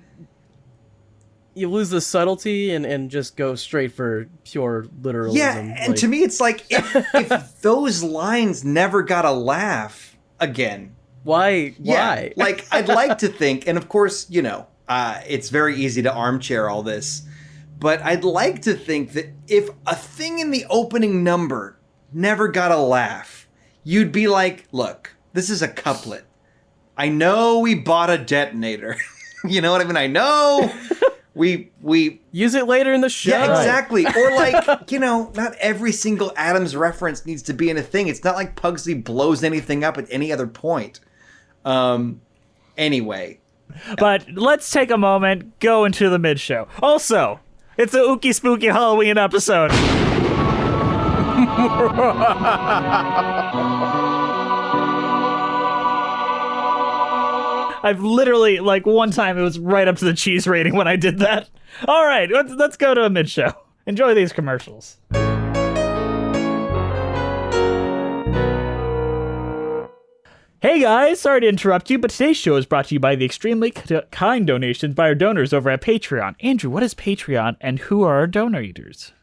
you lose the subtlety and just go straight for pure literalism. Yeah, and to me, it's like, if those lines never got a laugh again. Why? Yeah, like, I'd like to think, and of course, you know, it's very easy to armchair all this, but I'd like to think that if a thing in the opening number never got a laugh, you'd be like, look, this is a couplet. I know we bought a detonator. You know what I mean? I know we use it later in the show. Yeah, exactly. Or like, you know, not every single Addams reference needs to be in a thing. It's not like Pugsley blows anything up at any other point. Anyway. But let's take a moment, go into the mid-show. Also, it's a ooky spooky Halloween episode. I've literally, like, one time it was right up to the cheese rating when I did that. All right, let's go to a mid-show. Enjoy these commercials. Hey guys, sorry to interrupt you, but today's show is brought to you by the extremely kind donations by our donors over at Patreon. Andrew, what is Patreon, and who are our donators?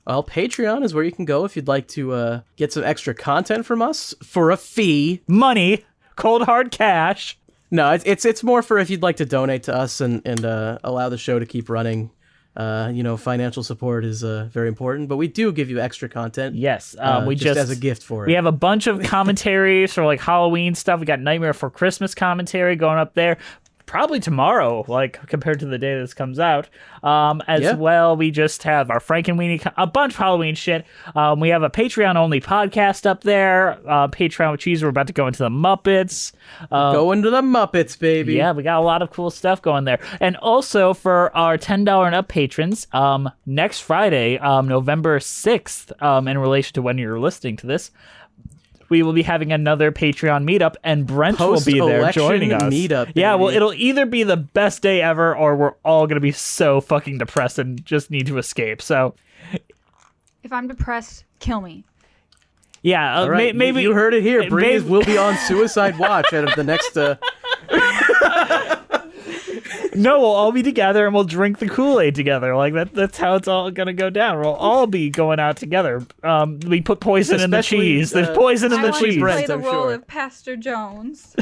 Well, Patreon is where you can go if you'd like to get some extra content from us for a fee. Money, cold hard cash. No, it's more for if you'd like to donate to us and allow the show to keep running. You know, financial support is very important, but we do give you extra content. Yes, we just as a gift for it. We have a bunch of commentaries for like Halloween stuff. We got Nightmare Before Christmas commentary going up there. probably tomorrow, like compared to the day this comes out. Well, we just have our Frank and Weenie, a bunch of Halloween shit. We have a Patreon only podcast up there. Patreon with Cheese. We're about to go into the Muppets. Go into the Muppets, baby. Yeah, we got a lot of cool stuff going there. And also for our $10 and up patrons, next Friday, November 6th, in relation to when you're listening to this, we will be having another Patreon meetup, and Brent will be there joining us. Meetup, yeah, well, baby. it'll either be the best day ever, or we're all going to be so fucking depressed and just need to escape. So, If I'm depressed, kill me. yeah, All right, maybe you heard it here. Breeze maybe- will be on suicide watch at the next. No, we'll all be together and we'll drink the Kool-Aid together. Like that's how it's all gonna go down. We'll all be going out together. We put poison in the Especially, cheese. There's poison in I the want to cheese. play Brent, the I'm role sure. of Pastor Jones.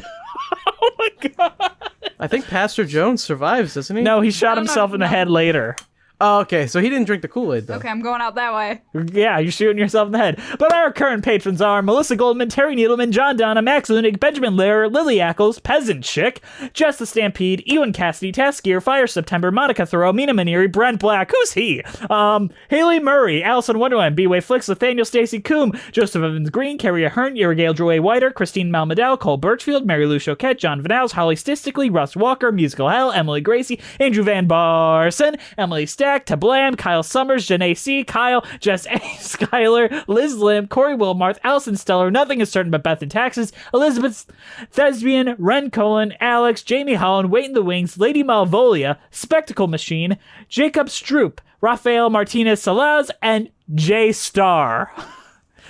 Oh my god! I think Pastor Jones survives, doesn't he? No, he shot No, himself in the no. head later. Oh, okay. So he didn't drink the Kool-Aid though. Okay, I'm going out that way. Yeah, you're shooting yourself in the head. But our current patrons are Melissa Goldman, Terry Needleman, John Donna, Max Lunig, Benjamin Lehrer, Lily Ackles, Peasant Chick, Jess the Stampede, Ewan Cassidy, Taskier, Fire September, Monica Thoreau, Mina Maneri, Brent Black, who's he? Haley Murray, Allison Wonderland, B-Way Flicks, Nathaniel Stacy Coombe, Joseph Evans Green, Carrie Ahern, Irigale Joy Whiter, Christine Malmedel, Cole Birchfield, Mary Lou Choquette, John Vanals, Holly Stistically, Russ Walker, Musical Hell, Emily Gracie, Andrew Van Barson, Emily Stack, Tablam, Kyle Summers, Janae C, Kyle, Jess A, Skylar, Liz Lim, Corey Wilmarth, Allison Stellar, Nothing is Certain But Beth and Taxes, Elizabeth Thespian, Ren Cullen, Alex, Jamie Holland, Wait in the Wings, Lady Malvolia, Spectacle Machine, Jacob Stroop, Rafael Martinez Salaz, and J Star.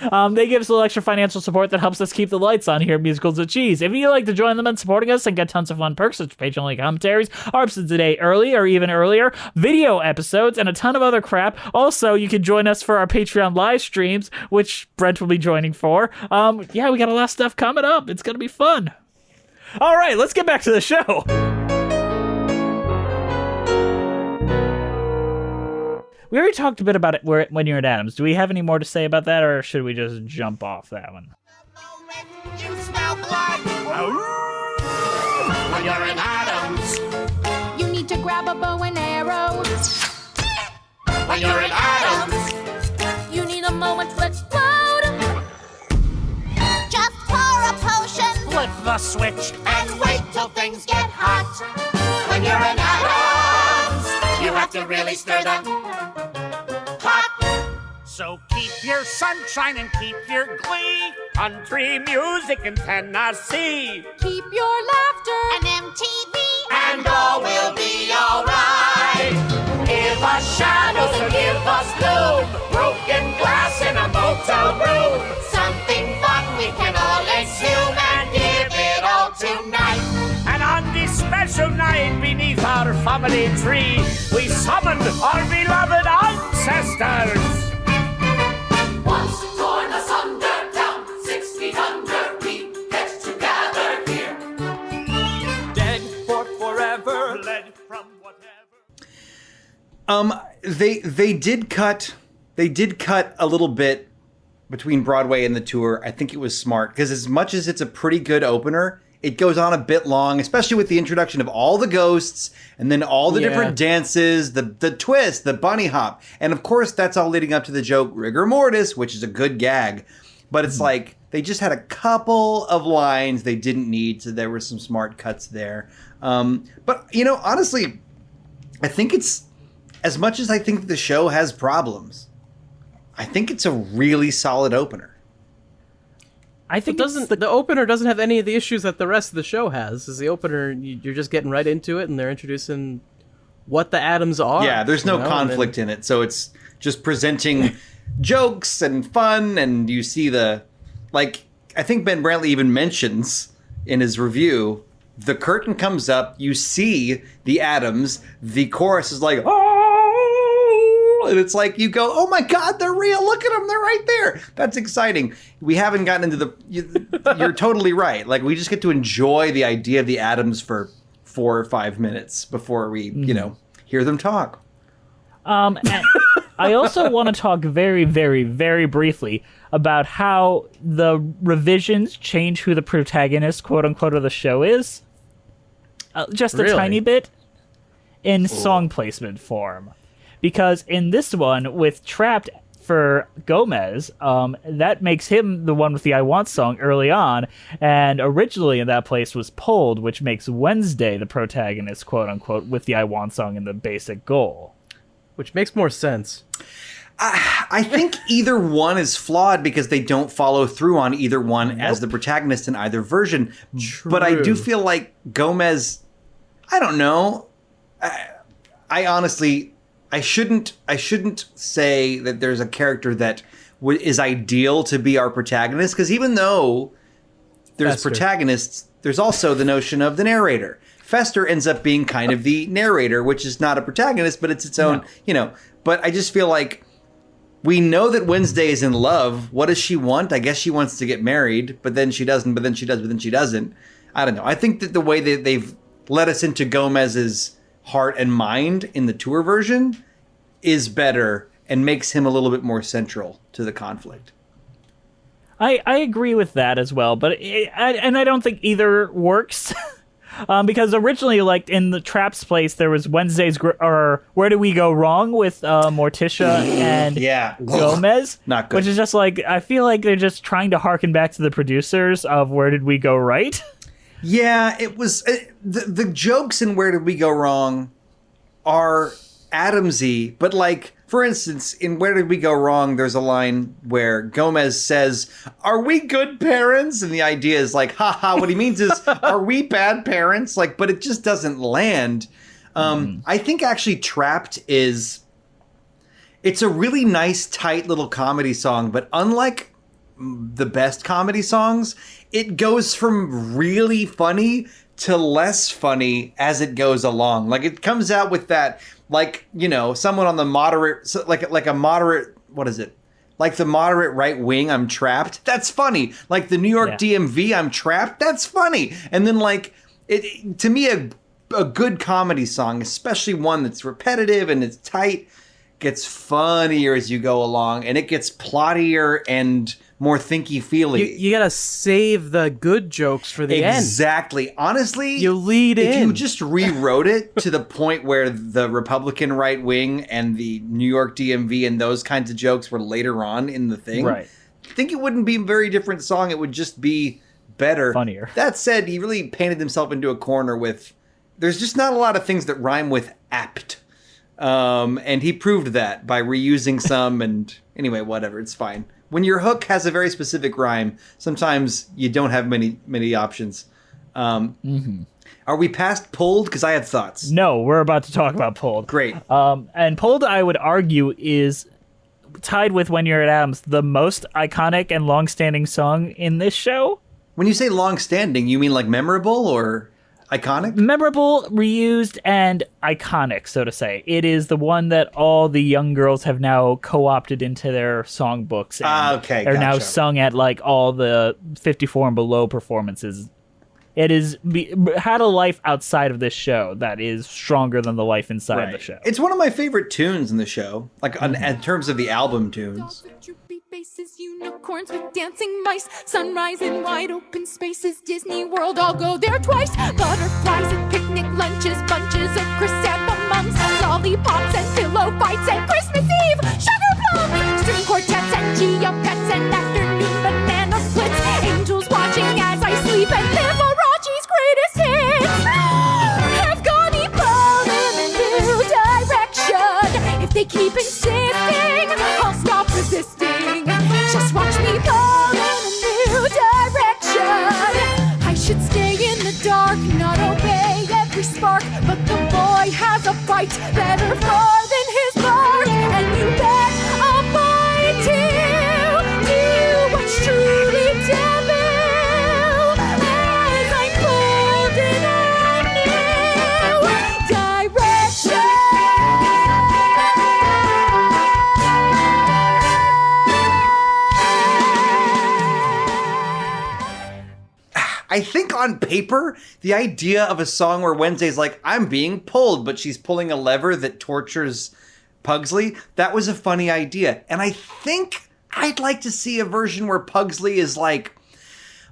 They give us a little extra financial support that helps us keep the lights on here at Musicals with Cheese. If you'd like to join them in supporting us and get tons of fun perks, such as page-only commentaries, episodes a day early or even earlier, video episodes, and a ton of other crap. Also, you can join us for our Patreon live streams, which Brent will be joining for. Yeah, we got a lot of stuff coming up. It's going to be fun. All right, let's get back to the show. We already talked a bit about it when you're at Addams. Do we have any more to say about that, or should we just jump off that one? You smell blood. When you're in Addams. You need to grab a bow and arrow. When you're in Addams. You need a moment to explode. Just pour a potion Flip the switch and wait till things get hot. When you're in Addams, you have to really stir the pot. So keep your sunshine and keep your glee. Country music in Tennessee. Keep your laughter and MTV. And all will be alright. Give us shadows and give us gloom. Broken glass in a motel room. Something fun we can all assume and give it all tonight. And on this special night beneath our family tree, we summoned our beloved ancestors. Once torn asunder, down 6 feet under, we get together here. Dead for forever, fled from whatever. They did cut a little bit between Broadway and the tour. I think it was smart because as much as it's a pretty good opener, it goes on a bit long, especially with the introduction of all the ghosts and then all the different dances, the twist, the bunny hop. And of course, that's all leading up to the joke rigor mortis, which is a good gag. But it's like they just had a couple of lines they didn't need, so there were some smart cuts there. But, you know, honestly, I think it's, as much as I think the show has problems, I think it's a really solid opener. I think The opener doesn't have any of the issues that the rest of the show has. Is the opener, you're just getting right into it, and they're introducing what the Addams are. Yeah, there's no conflict in it, so it's just presenting jokes and fun, and you see the, like, I think Ben Brantley even mentions in his review, the curtain comes up, you see the Addams, the chorus is like, oh, and it's like, you go, oh my God, they're real, look at them, they're right there. That's exciting. We haven't gotten into the, you're totally right. Like, we just get to enjoy the idea of the Addams for 4 or 5 minutes before we, you know, hear them talk. And I also want to talk very, very, very briefly about how the revisions change who the protagonist, quote unquote, of the show is. just a Really? tiny bit in song placement form. Because in this one, with Trapped for Gomez, that makes him the one with the I Want song early on, and originally in that place was Pulled, which makes Wednesday the protagonist, quote unquote, with the I Want song in the basic goal. Which makes more sense. I think either one is flawed because they don't follow through on either one as the protagonist in either version. But I do feel like Gomez, I don't know. I honestly, I shouldn't say that there's a character that is ideal to be our protagonist, because even though there's Fester. protagonists, there's also the notion of the narrator. Fester ends up being kind of the narrator, which is not a protagonist, but it's its own, But I just feel like we know that Wednesday is in love. What does she want? I guess she wants to get married, but then she doesn't, but then she does, but then she doesn't. I don't know. I think that the way that they've let us into Gomez's heart and mind in the tour version is better and makes him a little bit more central to the conflict. I agree with that as well, but I don't think either works. Because originally, like in the Traps place, there was or Where Did We Go Wrong with Morticia and Gomez. Not good. Which is just like, I feel like they're just trying to harken back to the producers of Where Did We Go Right? Yeah, it was the jokes in Where Did We Go Wrong are Addamsy, but like, for instance, in Where Did We Go Wrong, there's a line where Gomez says, "Are we good parents?" And the idea is like, haha, what he means is, are we bad parents? Like, but it just doesn't land. I think actually Trapped it's a really nice, tight little comedy song, but unlike the best comedy songs, it goes from really funny to less funny as it goes along. Like, it comes out with that, like, someone on the moderate, like a moderate, what is it? Like the moderate right wing, I'm trapped. That's funny. Like the New York DMV, I'm trapped. That's funny. And then like, to me, a good comedy song, especially one that's repetitive and it's tight, gets funnier as you go along, and it gets plottier and more thinky-feely. You gotta save the good jokes for the end. Exactly. Honestly, You lead if in. you just rewrote it to the point where the Republican right wing and the New York DMV and those kinds of jokes were later on in the thing, Right. I think it wouldn't be a very different song. It would just be better. Funnier. That said, he really painted himself into a corner with, there's just not a lot of things that rhyme with apt. And he proved that by reusing some, and anyway, whatever, it's fine. When your hook has a very specific rhyme, sometimes you don't have many options. Are we past Pulled? Because I had thoughts. No, we're about to talk about Pulled. Great. And Pulled, I would argue, is tied with When You're at Adams, the most iconic and long-standing song in this show. When you say long-standing, you mean like memorable or iconic? Memorable, reused, and iconic, so to say. It is the one that all the young girls have now co-opted into their songbooks. And Okay, are now gotcha. sung at like all the 54 and below performances. It had a life outside of this show that is stronger than the life inside the show. It's one of my favorite tunes in the show, like in terms of the album tunes. Droopy faces, unicorns with dancing mice, sunrise in wide open spaces, Disney World, I'll go there twice. Butterflies and picnic lunches, bunches of chrysanthemums, lollipops and pillow fights and Christmas Eve, sugar plums, string quartets and Gia pets and afternoon banana splits, angels watching as I sleep and Liberace's greatest hits. Have gone evolved in a new direction. If they keep insisting, I'll stop resisting. Just watch me go in a new direction. I should stay in the dark, not obey every spark. But the boy has a bite better far than his bark. And you bet I'll bite too. Do what's truly devil. As I pulled in a new direction. I think on paper, the idea of a song where Wednesday's like, I'm being pulled, but she's pulling a lever that tortures Pugsley, that was a funny idea. And I think I'd like to see a version where Pugsley is like,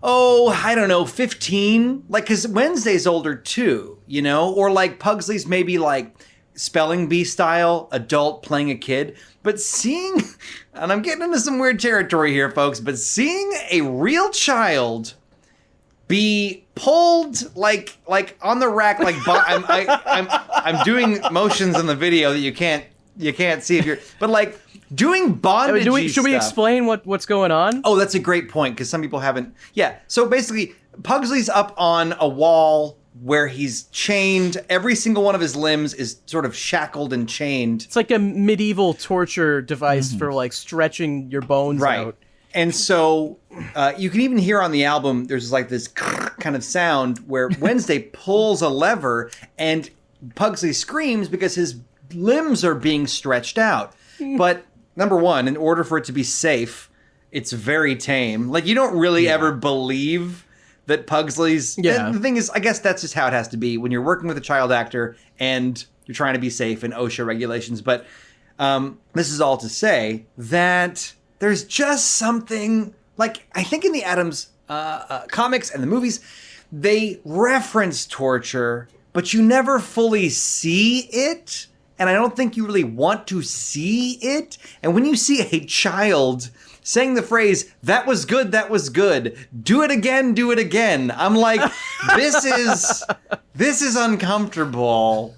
I don't know, 15? Like, because Wednesday's older too, you know? Or like Pugsley's maybe like spelling bee style, adult playing a kid. But seeing, and I'm getting into some weird territory here, folks, but seeing a real child be pulled like on the rack, like I'm doing motions in the video that you can't see if you're, but like doing bondage. Should we explain what's going on? Oh, that's a great point because some people haven't. Yeah, so basically, Pugsley's up on a wall where he's chained. Every single one of his limbs is sort of shackled and chained. It's like a medieval torture device for like stretching your bones out. And so you can even hear on the album, there's like this kind of sound where Wednesday pulls a lever and Pugsley screams because his limbs are being stretched out. But number one, in order for it to be safe, it's very tame. Like, you don't really ever believe that Pugsley's... Yeah. The thing is, I guess that's just how it has to be when you're working with a child actor and you're trying to be safe in OSHA regulations. But this is all to say that there's just something... Like, I think in the Addams comics and the movies, they reference torture, but you never fully see it. And I don't think you really want to see it. And when you see a child saying the phrase, that was good, do it again, I'm like, this is uncomfortable.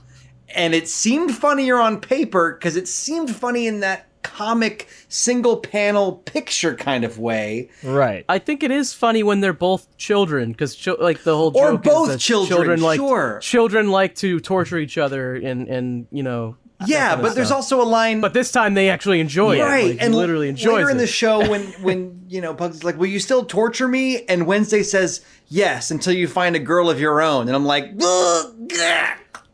And it seemed funnier on paper because it seemed funny in that comic single panel picture kind of way. Right. I think it is funny when they're both children because like the whole or joke both is that children, children like to torture each other and you know. Yeah, but there's also a line. But this time they actually enjoy it. Right, Like, and he literally enjoys later it. in the show when you know Pug's like, "Will you still torture me?" and Wednesday says, "Yes, until you find a girl of your own." And I'm like, "Whoa!"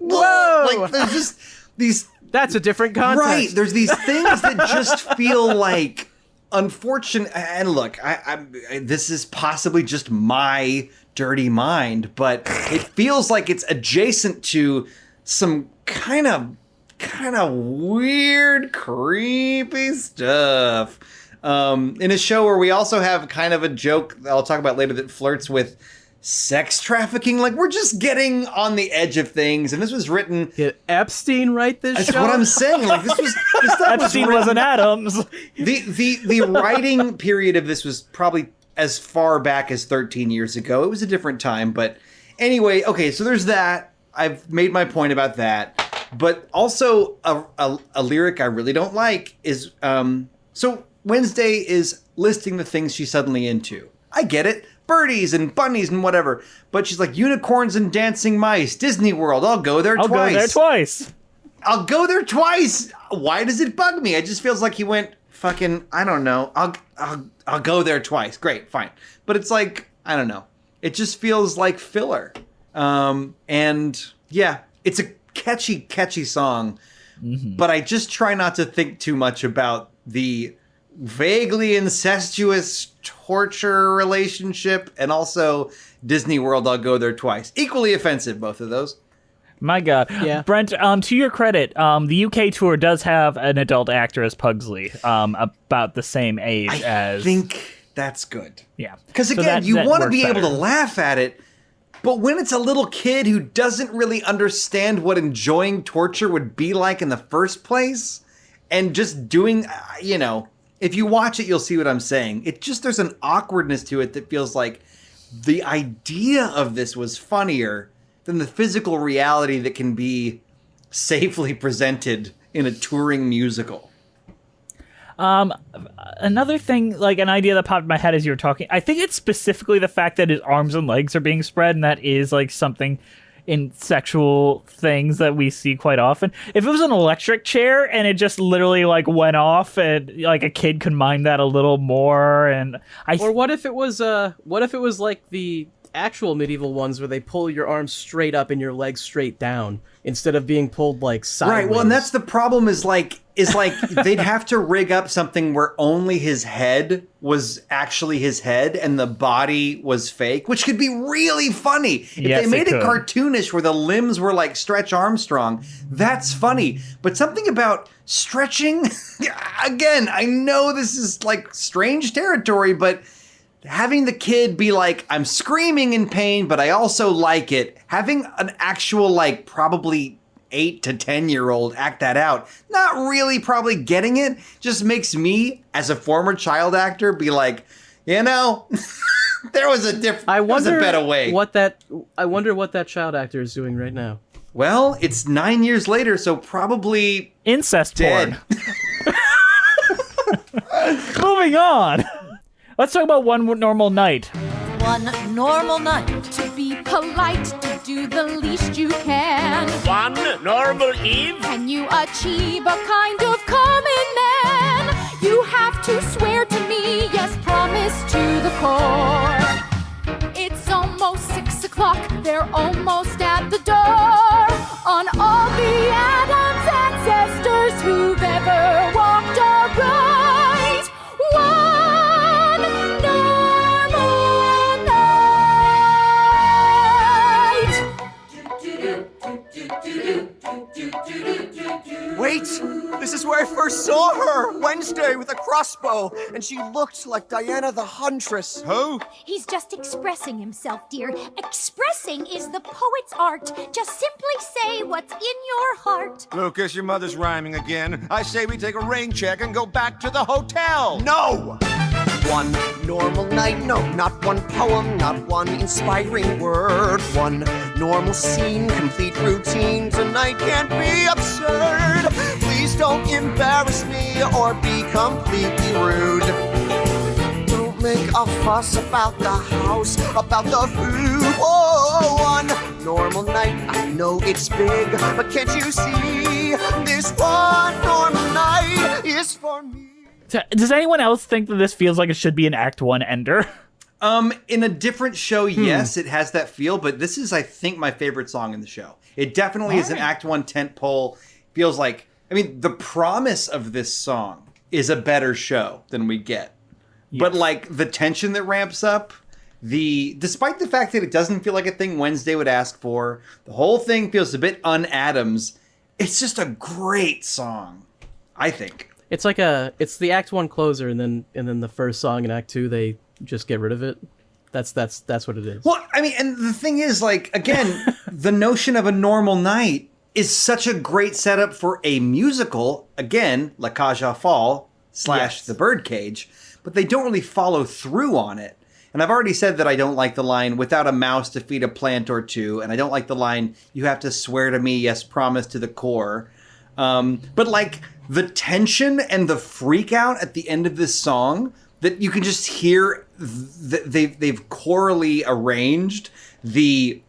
Like there's just these. That's a different context. Right. There's these things that just feel like unfortunate. And look, I this is possibly just my dirty mind, but it feels like it's adjacent to some kind of weird, creepy stuff. In a show where we also have kind of a joke that I'll talk about later that flirts with sex trafficking. Like, we're just getting on the edge of things. And this was written... Did Epstein write this That's show? what I'm saying. Like, this stuff Epstein was an Addams. The writing period of this was probably as far back as 13 years ago. It was a different time. But anyway, okay, so there's that. I've made my point about that. But also a lyric I really don't like is... so Wednesday is listing the things she's suddenly into. I get it. Birdies and bunnies and whatever. But she's like, unicorns and dancing mice, Disney World, I'll go there twice. I'll go there twice. Why does it bug me? It just feels like he went fucking, I don't know. I'll go there twice. Great, fine. But it's like, I don't know. It just feels like filler. And yeah, it's a catchy song. Mm-hmm. But I just try not to think too much about the vaguely incestuous torture relationship and also Disney World, I'll go there twice. Equally offensive, both of those. My God. Yeah. Brent, to your credit, the UK tour does have an adult actor as Pugsley, about the same age as... I think that's good. Yeah. Because again, you want to be able to laugh at it, but when it's a little kid who doesn't really understand what enjoying torture would be like in the first place, and just doing, you know... If you watch it, you'll see what I'm saying. It just, there's an awkwardness to it that feels like the idea of this was funnier than the physical reality that can be safely presented in a touring musical. Another thing, like an idea that popped in my head as you were talking, I think it's specifically the fact that his arms and legs are being spread, and that is like something in sexual things that we see quite often. If it was an electric chair and it just literally like went off, and like a kid could mind that a little more, and or what if it was like the actual medieval ones where they pull your arms straight up and your legs straight down instead of being pulled like sideways. Right. Well, and that's the problem is like they'd have to rig up something where only his head was actually his head and the body was fake, which could be really funny. If they made it cartoonish where the limbs were like Stretch Armstrong, that's funny. But something about stretching, again, I know this is like strange territory, but having the kid be like, I'm screaming in pain, but I also like it. Having an actual, like, probably 8 to 10-year-old act that out, not really probably getting it, just makes me, as a former child actor, be like, you know, there was a better way. I wonder what that child actor is doing right now. Well, it's 9 years later, so probably Incest dead. porn. Moving on. Let's talk about One Normal Night. One normal night. To be polite, to do the least you can. One normal eve. Can you achieve a kind of common man? You have to swear to me, yes, promise to the core. It's almost 6 o'clock, they're almost at the door. On all the Addams ancestors who've ever walked a right. One normal night. Wait! This is where I first saw her! Wednesday with a crossbow, and she looked like Diana the Huntress. Who? He's just expressing himself, dear. Expressing is the poet's art. Just simply say what's in your heart. Lucas, your mother's rhyming again. I say we take a rain check and go back to the hotel. No! One normal night, no, not one poem, not one inspiring word. One normal scene, complete routine. Tonight can't be absurd. Please don't embarrass me or be completely rude. Don't make a fuss about the house, about the food. Whoa, one normal night, I know it's big, but can't you see? This one normal night is for me. Does anyone else think that this feels like it should be an Act 1 ender? In a different show, yes, it has that feel, but this is, I think, my favorite song in the show. It definitely is an Act 1 tentpole. Feels like, I mean, the promise of this song is a better show than we get. Yes. But, like, the tension that ramps up, despite the fact that it doesn't feel like a thing Wednesday would ask for, the whole thing feels a bit un-Addams. It's just a great song, I think. It's like it's the Act 1 closer, and then the first song in Act 2 they just get rid of it. That's what it is. Well, I mean, and the thing is, like, again, the notion of a normal night is such a great setup for a musical. Again, La Cage aux Folles / The Birdcage, but they don't really follow through on it. And I've already said that I don't like the line, without a mouse to feed a plant or two. And I don't like the line, you have to swear to me, yes, promise to the core. But like the tension and the freak out at the end of this song that you can just hear, they've chorally arranged the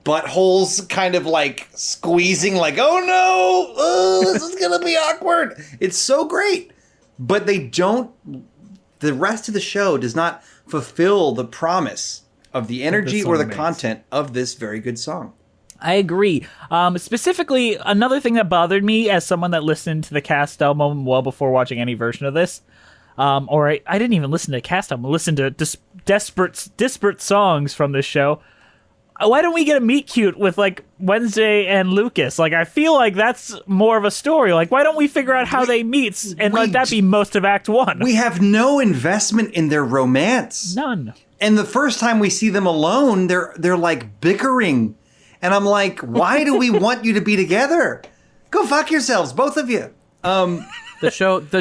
buttholes kind of like squeezing like, oh no, this is going to be awkward. It's so great. But the rest of the show does not fulfill the promise of the energy or the content of this very good song. I agree. Specifically, another thing that bothered me as someone that listened to the cast album well before watching any version of this, or I didn't even listen to the cast album, I listened to disparate songs from this show. Why don't we get a meet cute with like Wednesday and Lucas? Like, I feel like that's more of a story. Like, why don't we figure out how they meet and let that be most of Act 1? We have no investment in their romance. None. And the first time we see them alone, they're like bickering. And I'm like, why do we want you to be together? Go fuck yourselves, both of you. The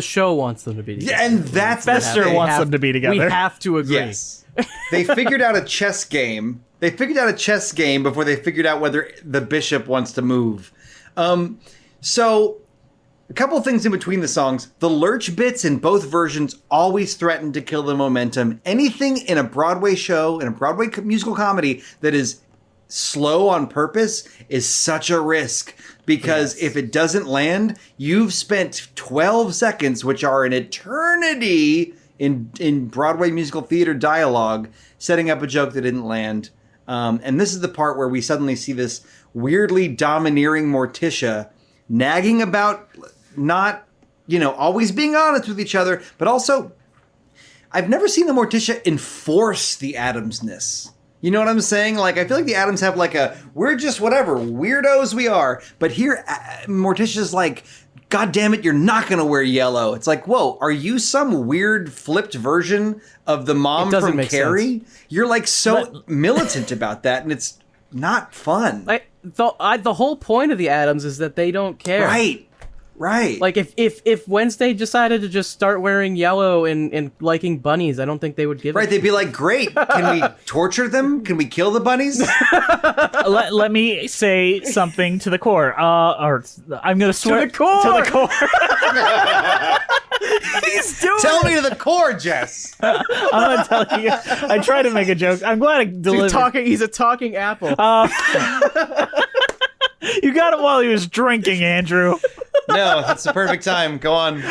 show wants them to be together. Yeah, and that's Fester wants them to be together. We have to agree. Yes. They figured out a chess game. They figured out a chess game before they figured out whether the bishop wants to move. So a couple of things in between the songs. The lurch bits in both versions always threaten to kill the momentum. Anything in a Broadway show, in a Broadway musical comedy that is slow on purpose is such a risk, because if it doesn't land, you've spent 12 seconds, which are an eternity in Broadway musical theater dialogue, setting up a joke that didn't land. And this is the part where we suddenly see this weirdly domineering Morticia nagging about not, always being honest with each other, but also I've never seen the Morticia enforce the Addamsness. You know what I'm saying? Like, I feel like the Addams have like we're just whatever, weirdos we are. But here, Morticia's like God damn it, you're not going to wear yellow. It's like, whoa, are you some weird flipped version of the mom from Carrie? You're like militant about that, and it's not fun. The whole point of the Addams is that they don't care. Right. Like if Wednesday decided to just start wearing yellow and liking bunnies, I don't think they would give Right, they'd be like, great, can we torture them? Can we kill the bunnies? Let me say something to the core. Or I'm going to swear. To the core! To the core. He's doing Tell me to the core, Jess. I'm going to tell you. I tried to make a joke. I'm glad I delivered. He's a talking apple. You got it while he was drinking, Andrew. No, that's the perfect time. Go on.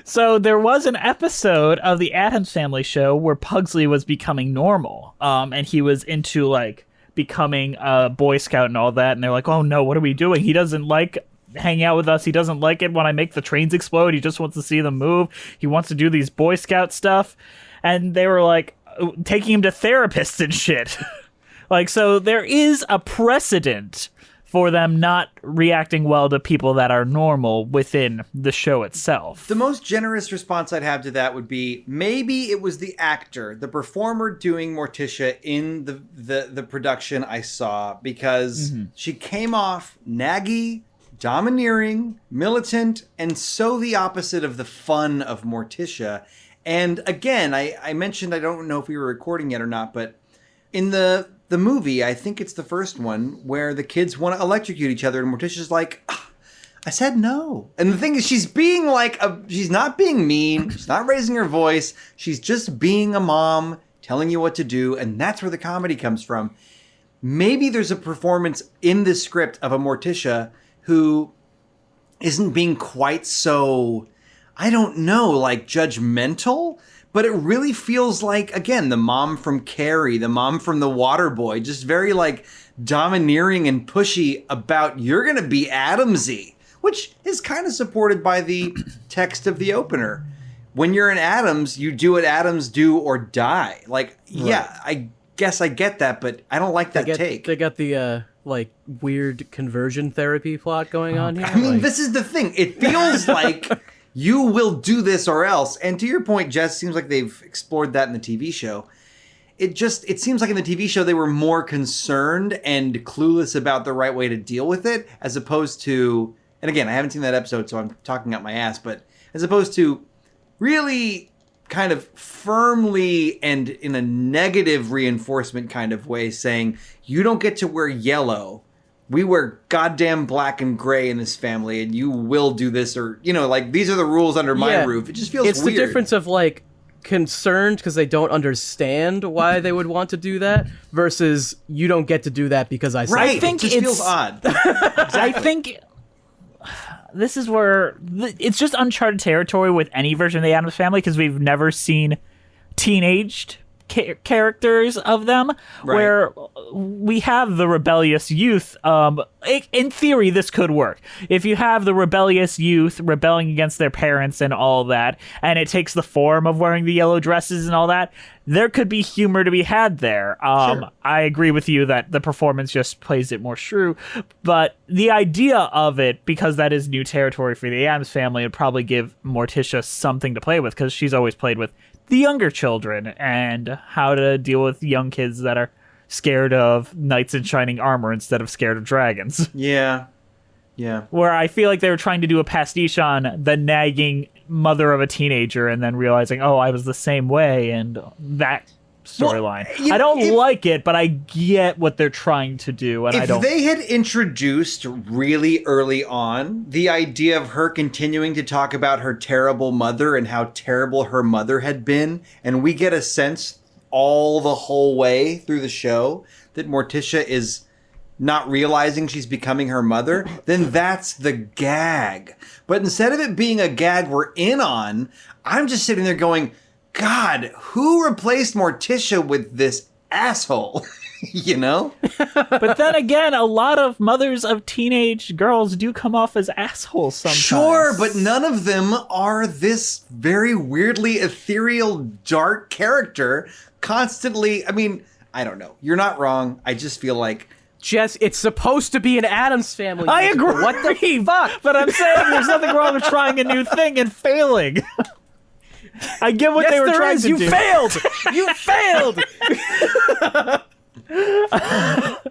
So there was an episode of the Addams Family show where Pugsley was becoming normal. And he was into like becoming a Boy Scout and all that. And they're like, oh no, what are we doing? He doesn't like hanging out with us. He doesn't like it when I make the trains explode. He just wants to see them move. He wants to do these Boy Scout stuff. And they were like taking him to therapists and shit. Like, so there is a precedent for them not reacting well to people that are normal within the show itself. The most generous response I'd have to that would be maybe it was the actor, the performer doing Morticia in the production I saw, because she came off naggy, domineering, militant, and so the opposite of the fun of Morticia. And again, I mentioned, I don't know if we were recording yet or not, but in the movie, I think it's the first one, where the kids want to electrocute each other, and Morticia's like, I said no. And the thing is, she's being like, she's not being mean, she's not raising her voice, she's just being a mom, telling you what to do, and that's where the comedy comes from. Maybe there's a performance in this script of a Morticia who isn't being quite so, I don't know, like judgmental, but it really feels like, again, the mom from Carrie, the mom from The Waterboy, just very like domineering and pushy about, you're going to be Addamsy, which is kind of supported by the text of the opener. When you're an Addams, you do what Addams do or die. Like, yeah, I guess I get that, but I don't like that take. They got the like weird conversion therapy plot going on here. I mean, this is the thing. It feels like you will do this or else. And to your point, Jess, seems like they've explored that in the TV show. It seems like in the TV show they were more concerned and clueless about the right way to deal with it, as opposed to, and again, I haven't seen that episode, so I'm talking out my ass, but as opposed to really kind of firmly and in a negative reinforcement kind of way saying, you don't get to wear yellow. We wear goddamn black and gray in this family, and you will do this, or, you know, like, these are the rules under my roof. It just feels weird. It's the difference of, like, concerned because they don't understand why they would want to do that versus you don't get to do that because I said right. I think it just feels odd. Exactly. I think this is where it's just uncharted territory with any version of the Addams Family, because we've never seen teenaged characters of them, where we have the rebellious youth. In theory, this could work. If you have the rebellious youth rebelling against their parents and all that, and it takes the form of wearing the yellow dresses and all that, there could be humor to be had there. Sure. I agree with you that the performance just plays it more true, but the idea of it, because that is new territory for the Addams Family, would probably give Morticia something to play with, because she's always played with the younger children and how to deal with young kids that are scared of knights in shining armor instead of scared of dragons. Yeah. Where I feel like they were trying to do a pastiche on the nagging mother of a teenager and then realizing, oh, I was the same way, and that storyline. Well, I don't like it, but I get what they're trying to do, and I don't. If they had introduced really early on the idea of her continuing to talk about her terrible mother and how terrible her mother had been, and we get a sense all the whole way through the show that Morticia is not realizing she's becoming her mother, then that's the gag. But instead of it being a gag we're in on, I'm just sitting there going, God, who replaced Morticia with this asshole? You know? But then again, a lot of mothers of teenage girls do come off as assholes sometimes. Sure, but none of them are this very weirdly ethereal, dark character constantly. I mean, I don't know. You're not wrong. I just feel like Jess, it's supposed to be an Addams Family I musical. agree. What the fuck? But I'm saying there's nothing wrong with trying a new thing and failing. I get what they were trying to you do. Failed. You failed.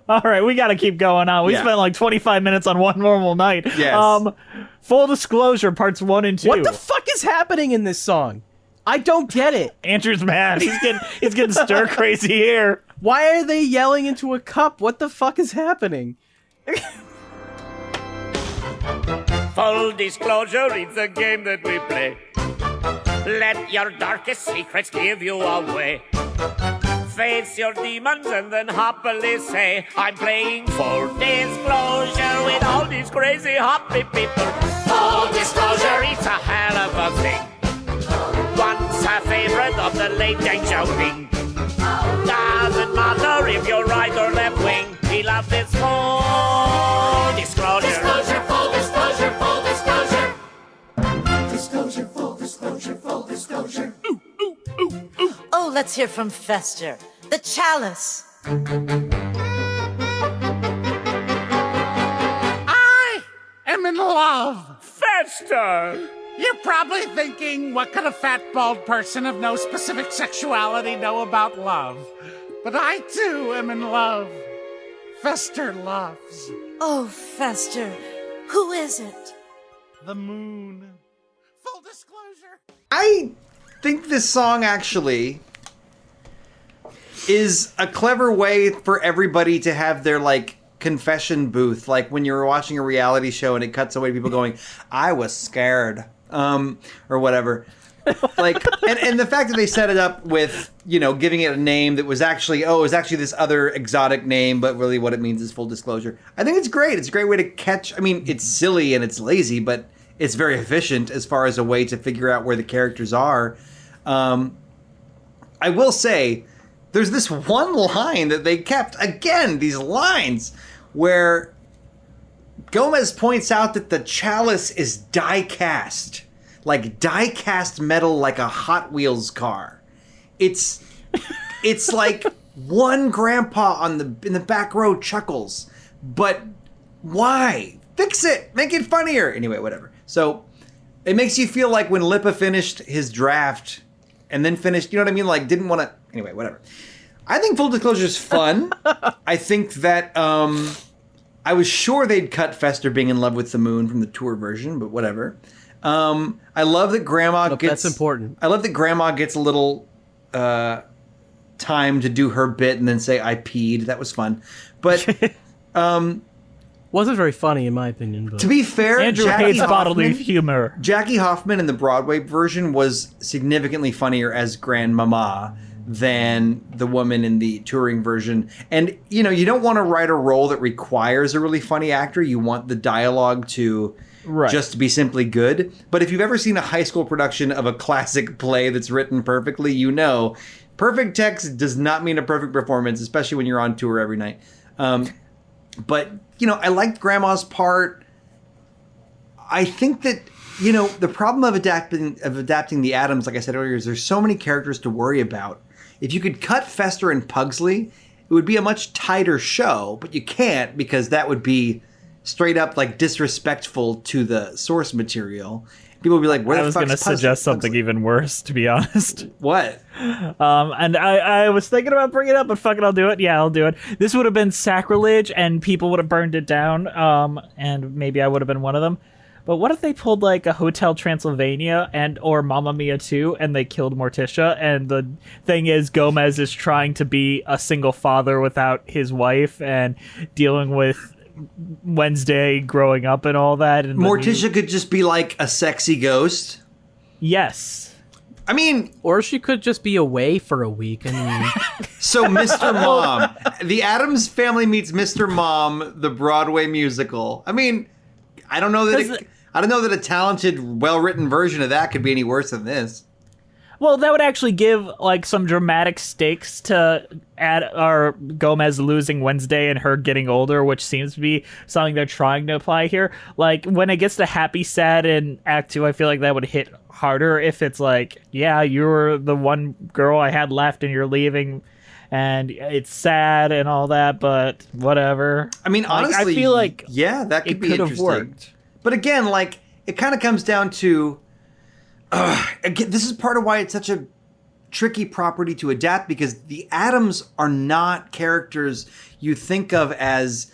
All right, we got to keep going on. We Yeah. spent like 25 minutes on One Normal Night. Yes. Full disclosure, parts 1 and 2. What the fuck is happening in this song? I don't get it. Andrew's mad. He's getting stir crazy here. Why are they yelling into a cup? What the fuck is happening? Full disclosure, it's a game that we play. Let your darkest secrets give you away. Face your demons and then happily say, I'm playing full disclosure with all these crazy happy people. Full disclosure, it's a hell of a thing. Once a favorite of the late Deng Xiaoping. Doesn't matter if you're right or left wing. He loves this full disclosure. Disclosure, full disclosure, full disclosure. Disclosure, full disclosure, full disclosure. Oh, let's hear from Fester, the chalice. I am in love. Fester! You're probably thinking, what could a fat, bald person of no specific sexuality know about love? But I, too, am in love. Fester loves. Oh, Fester, who is it? The moon. Full disclosure. I think this song actually is a clever way for everybody to have their like confession booth, like when you're watching a reality show and it cuts away to people going, I was scared, or whatever. Like, and the fact that they set it up with, you know, giving it a name that was actually, it was actually this other exotic name, but really what it means is full disclosure. I think it's great. It's a great way to catch. I mean, it's silly and it's lazy, but it's very efficient as far as a way to figure out where the characters are. I will say, there's this one line that they kept, again, these lines, where Gomez points out that the chalice is die-cast. Like die-cast metal, like a Hot Wheels car. It's like one grandpa in the back row chuckles, but why? Fix it, make it funnier. Anyway, whatever. So it makes you feel like when Lippa finished his draft and then finished, you know what I mean? Like didn't want to. Anyway, whatever. I think Full Disclosure is fun. I think that I was sure they'd cut Fester being in love with the moon from the tour version, but whatever. I love that Grandma gets... That's important. I love that Grandma gets a little time to do her bit and then say, I peed. That was fun. But... wasn't very funny, in my opinion. But to be fair, Andrew hates bodily humor. Jackie Hoffman in the Broadway version was significantly funnier as Grandmama than the woman in the touring version. And, you know, you don't want to write a role that requires a really funny actor. You want the dialogue to... Right. Just to be simply good. But if you've ever seen a high school production of a classic play that's written perfectly, you know perfect text does not mean a perfect performance, especially when you're on tour every night. But, you know, I liked Grandma's part. I think that, you know, the problem of adapting the Addams, like I said earlier, is there's so many characters to worry about. If you could cut Fester and Pugsley, it would be a much tighter show, but you can't because that would be straight up like disrespectful to the source material. People would be like, "Where the fuck's I was going to suggest something even worse, to be honest. What? And I was thinking about bringing it up, but fuck it, I'll do it. Yeah, I'll do it. This would have been sacrilege, and people would have burned it down. And maybe I would have been one of them. But what if they pulled like a Hotel Transylvania or Mamma Mia 2 and they killed Morticia? And the thing is, Gomez is trying to be a single father without his wife and dealing with Wednesday growing up and all that. And Morticia could just be like a sexy ghost. Yes. I mean, or she could just be away for a week. I mean, so Mr. Mom, the Addams Family meets Mr. Mom, the Broadway musical. I mean, I don't know that a talented, well-written version of that could be any worse than this. Well, that would actually give like some dramatic stakes to Gomez losing Wednesday and her getting older, which seems to be something they're trying to apply here. Like when it gets to happy, sad in Act 2, I feel like that would hit harder if it's like, yeah, you're the one girl I had left and you're leaving. and it's sad and all that, but whatever. I mean, honestly, I feel like yeah, that could it be could have interesting. worked. But again, like, it kind of comes down to, again, this is part of why it's such a tricky property to adapt, because the Addams are not characters you think of as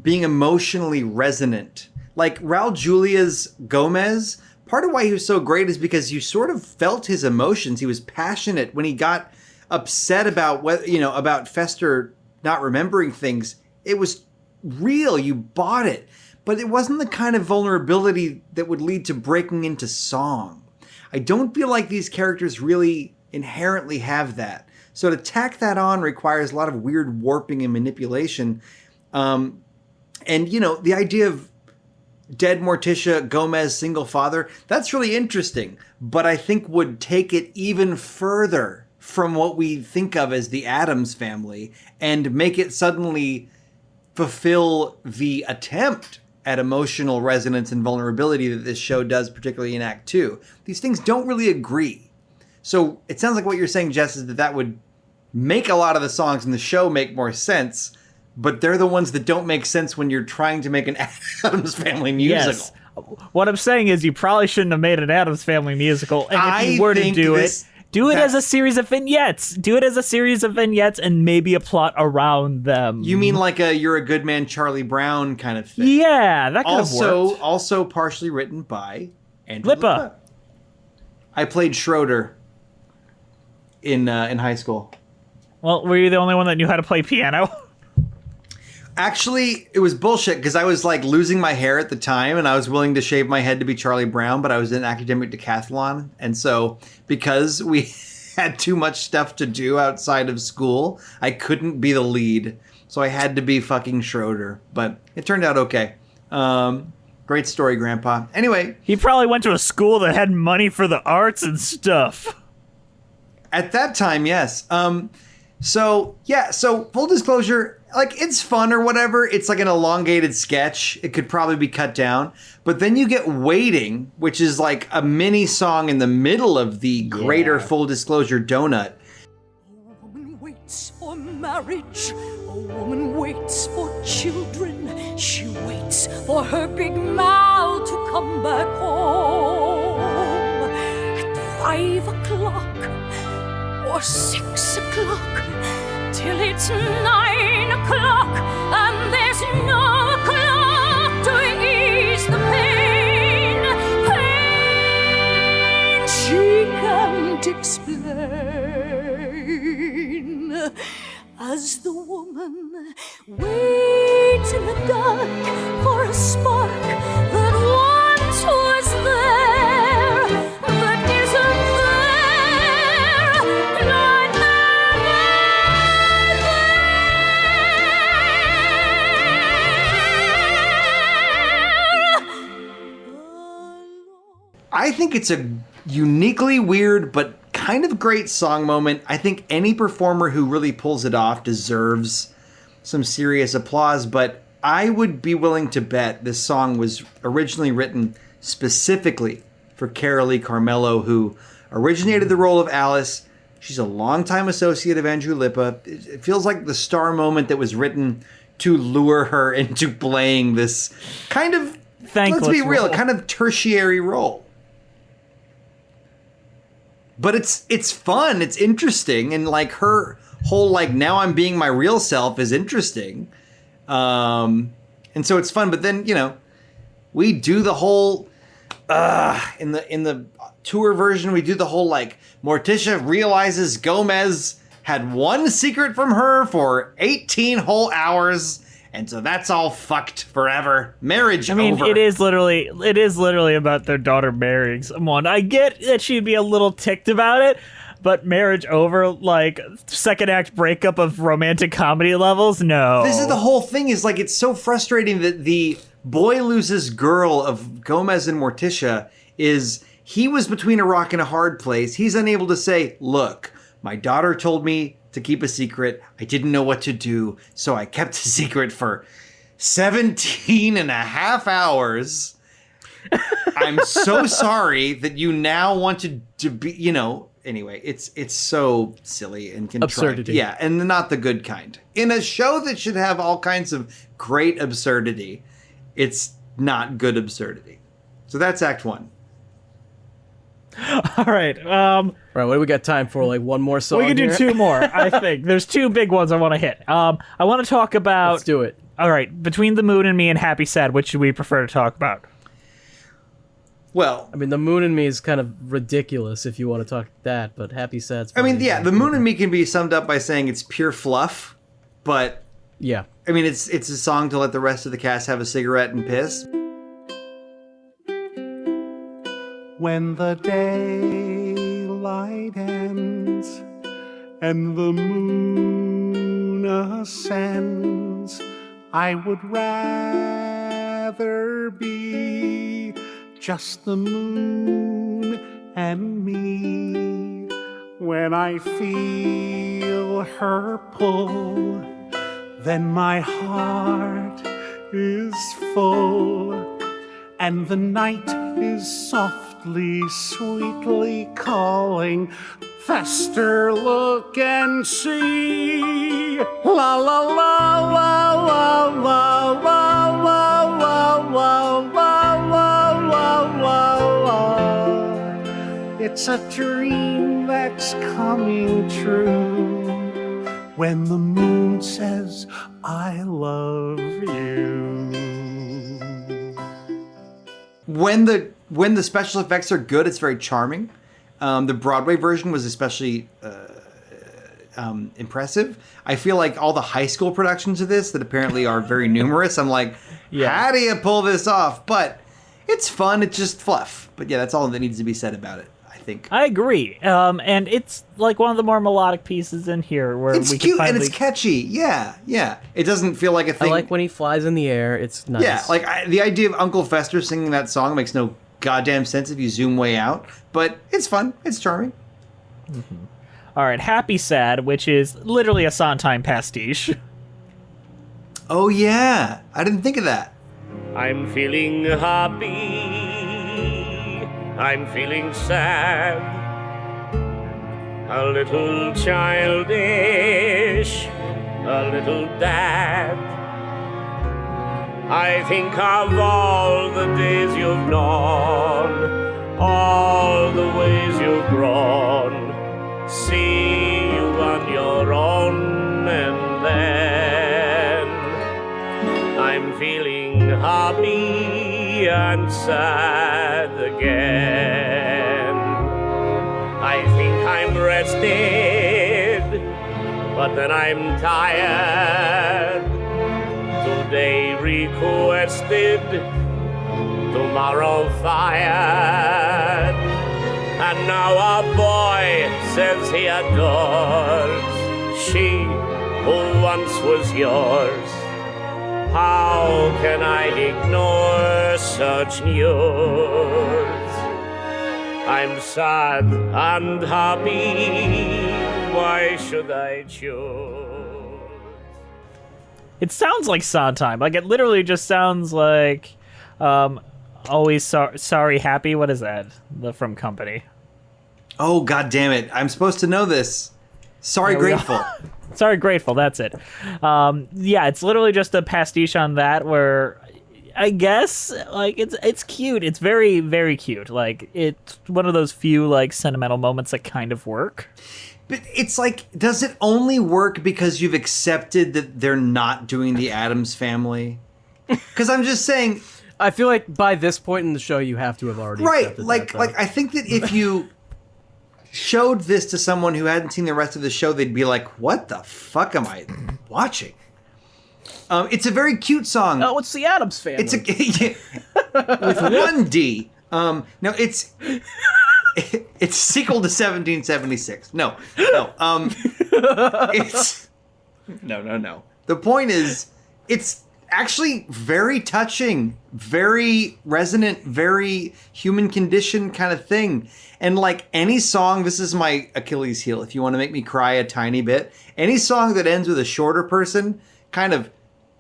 being emotionally resonant. Like Raul Julia's Gomez, part of why he was so great is because you sort of felt his emotions. He was passionate when he got upset about about Fester not remembering things. It was real. You bought it. But it wasn't the kind of vulnerability that would lead to breaking into song. I don't feel like these characters really inherently have that. So to tack that on requires a lot of weird warping and manipulation. And, the idea of dead Morticia, Gomez, single father, that's really interesting. But I think would take it even further from what we think of as the Addams family and make it suddenly fulfill the attempt at emotional resonance and vulnerability that this show does, particularly in Act 2. These things don't really agree. So it sounds like what you're saying, Jess, is that would make a lot of the songs in the show make more sense, but they're the ones that don't make sense when you're trying to make an Addams Family musical. Yes. What I'm saying is you probably shouldn't have made an Addams Family musical, and if you were to do it, do it as a series of vignettes. Do it as a series of vignettes and maybe a plot around them. You mean like a You're a Good Man, Charlie Brown kind of thing? Yeah, that could have worked. Also partially written by Andrew Lippa. I played Schroeder in high school. Well, were you the only one that knew how to play piano? Actually, it was bullshit because I was like losing my hair at the time and I was willing to shave my head to be Charlie Brown, but I was in academic decathlon. And so because we had too much stuff to do outside of school, I couldn't be the lead. So I had to be fucking Schroeder, but it turned out okay. Great story, Grandpa. Anyway. He probably went to a school that had money for the arts and stuff. At that time, yes. So full disclosure, like, it's fun or whatever. It's like an elongated sketch. It could probably be cut down. But then you get Waiting, which is like a mini song in the middle of the greater full disclosure donut. A woman waits for marriage. A woman waits for children. She waits for her big Mal to come back home. At 5 o'clock or 6 o'clock, till it's 9 o'clock, and there's no clock to ease the pain. Pain she can't explain. As the woman waits in the dark for a spark that once was there, but isn't there, not I think it's a uniquely weird but kind of great song moment. I think any performer who really pulls it off deserves some serious applause, but I would be willing to bet this song was originally written specifically for Carolee Carmello, who originated the role of Alice. She's a longtime associate of Andrew Lippa. It feels like the star moment that was written to lure her into playing this kind of, let's be real, kind of tertiary role. But it's fun, it's interesting, and like her whole like now I'm being my real self is interesting. And so it's fun, but then, we do the whole in the tour version, we do the whole like Morticia realizes Gomez had one secret from her for 18 whole hours. And so that's all fucked forever. Marriage over. It is literally about their daughter marrying someone. I get that she'd be a little ticked about it, but marriage over, like, second act breakup of romantic comedy levels? No. This is the whole thing, is like, it's so frustrating that the boy loses girl of Gomez and Morticia is he was between a rock and a hard place. He's unable to say, look, my daughter told me to keep a secret. I didn't know what to do, so I kept a secret for 17 and a half hours. I'm so sorry that you now wanted to be, anyway, it's so silly and contrived. Absurdity. Yeah, and not the good kind. In a show that should have all kinds of great absurdity, it's not good absurdity. So that's Act 1. All right. Right, what do we got time for? Like one more song? We can do here? 2 more, I think. There's 2 big ones I want to hit. I want to talk about... Let's do it. All right. Between the Moon and Me and Happy Sad, which should we prefer to talk about? Well, I mean, The Moon and Me is kind of ridiculous if you want to talk that, but Happy Sad's I mean, probably- yeah, The Moon and Me can be summed up by saying it's pure fluff, but Yeah. I mean, it's a song to let the rest of the cast have a cigarette and piss. When the daylight ends and the moon ascends, I would rather be just the moon and me. When I feel her pull, then my heart is full, and the night is softly, sweetly calling. Faster, look and see. La la la la la la la la la la la la la. It's a dream that's coming true when the moon says, I love you. When the special effects are good, it's very charming. The Broadway version was especially impressive. I feel like all the high school productions of this that apparently are very numerous, I'm like, how do you pull this off? But it's fun. It's just fluff. But yeah, that's all that needs to be said about it, I think. I agree. And it's like one of the more melodic pieces in here where It's we cute can finally... and it's catchy. Yeah, yeah. It doesn't feel like a thing. I like when he flies in the air. It's nice. Yeah, like the idea of Uncle Fester singing that song makes no goddamn sense if you zoom way out. But it's fun. It's charming. Mm-hmm. All right, Happy Sad, which is literally a Sondheim pastiche. Oh yeah, I didn't think of that. I'm feeling happy, I'm feeling sad, a little childish, a little dad. I think of all the days you've known, all the ways you've grown, see you on your own, and then I'm feeling happy and sad again. I think I'm rested, but then I'm tired. Today requested, tomorrow fired. And now a boy says he adores she who once was yours. How can I ignore such news? I'm sad and happy, why should I choose? It sounds like Sondheim. Like, it literally just sounds like Always Sorry Happy. What is that? The From Company. Oh, god damn it. I'm supposed to know this. Sorry, Grateful. Sorry, Grateful. That's it. Yeah, it's literally just a pastiche on that where I guess, like, it's cute. It's very, very cute. Like, it's one of those few, like, sentimental moments that kind of work. But it's like, does it only work because you've accepted that they're not doing the Addams Family? Because I'm just saying... I feel like by this point in the show, you have to have already accepted like, that, like I think that if you showed this to someone who hadn't seen the rest of the show, they'd be like, what the fuck am I watching? It's a very cute song. Oh, it's the Addams Family. It's with one D. No, it's sequel to 1776. No. It's no. The point is, it's actually very touching, very resonant, very human condition kind of thing. And like any song, this is my Achilles heel. If you want to make me cry a tiny bit, any song that ends with a shorter person kind of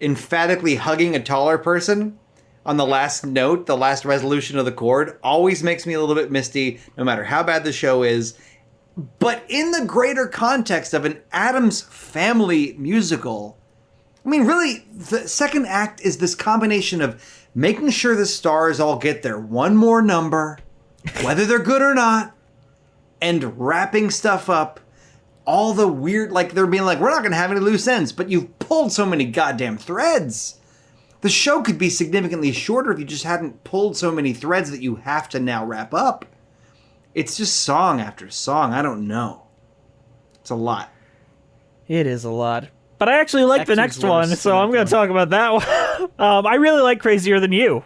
emphatically hugging a taller person on the last note, the last resolution of the chord, always makes me a little bit misty, no matter how bad the show is. But in the greater context of an Addams Family musical, I mean, really, the second act is this combination of making sure the stars all get their one more number, whether they're good or not, and wrapping stuff up. All the weird, like they're being like, we're not going to have any loose ends, but you've pulled so many goddamn threads. The show could be significantly shorter if you just hadn't pulled so many threads that you have to now wrap up. It's just song after song. I don't know. It's a lot. It is a lot. But I actually like the next one, so I'm going to talk about that one. I really like Crazier Than You.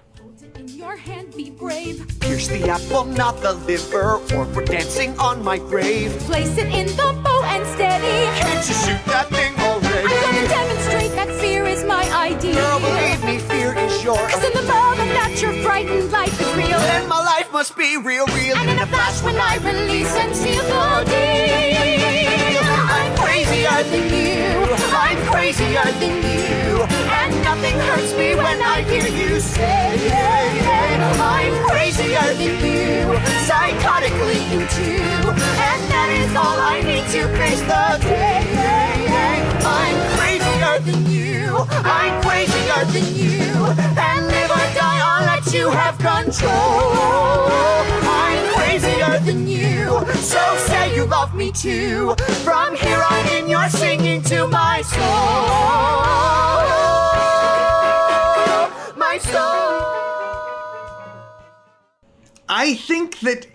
In your hand, be brave. Here's the apple, not the liver, or we're dancing on my grave. Place it in the bow and steady. Can't you shoot that thing already? I'm gonna demonstrate that fear is my idea. Girl, believe me, fear is yours. 'Cause in the moment that you're frightened, life is real. Then my life must be real. And in a flash when I release and seal the deal, I'm crazier than you. I'm crazier than you. And nothing hurts me when I hear you say, I'm crazier than you. Psychotically into. And that is all I need to face the day. I'm crazier than you. I'm crazier than you. And live or die, I'll let you have control. I'm crazier than you. So say you love me too. From here on in, you're singing to my soul. My soul. I think that,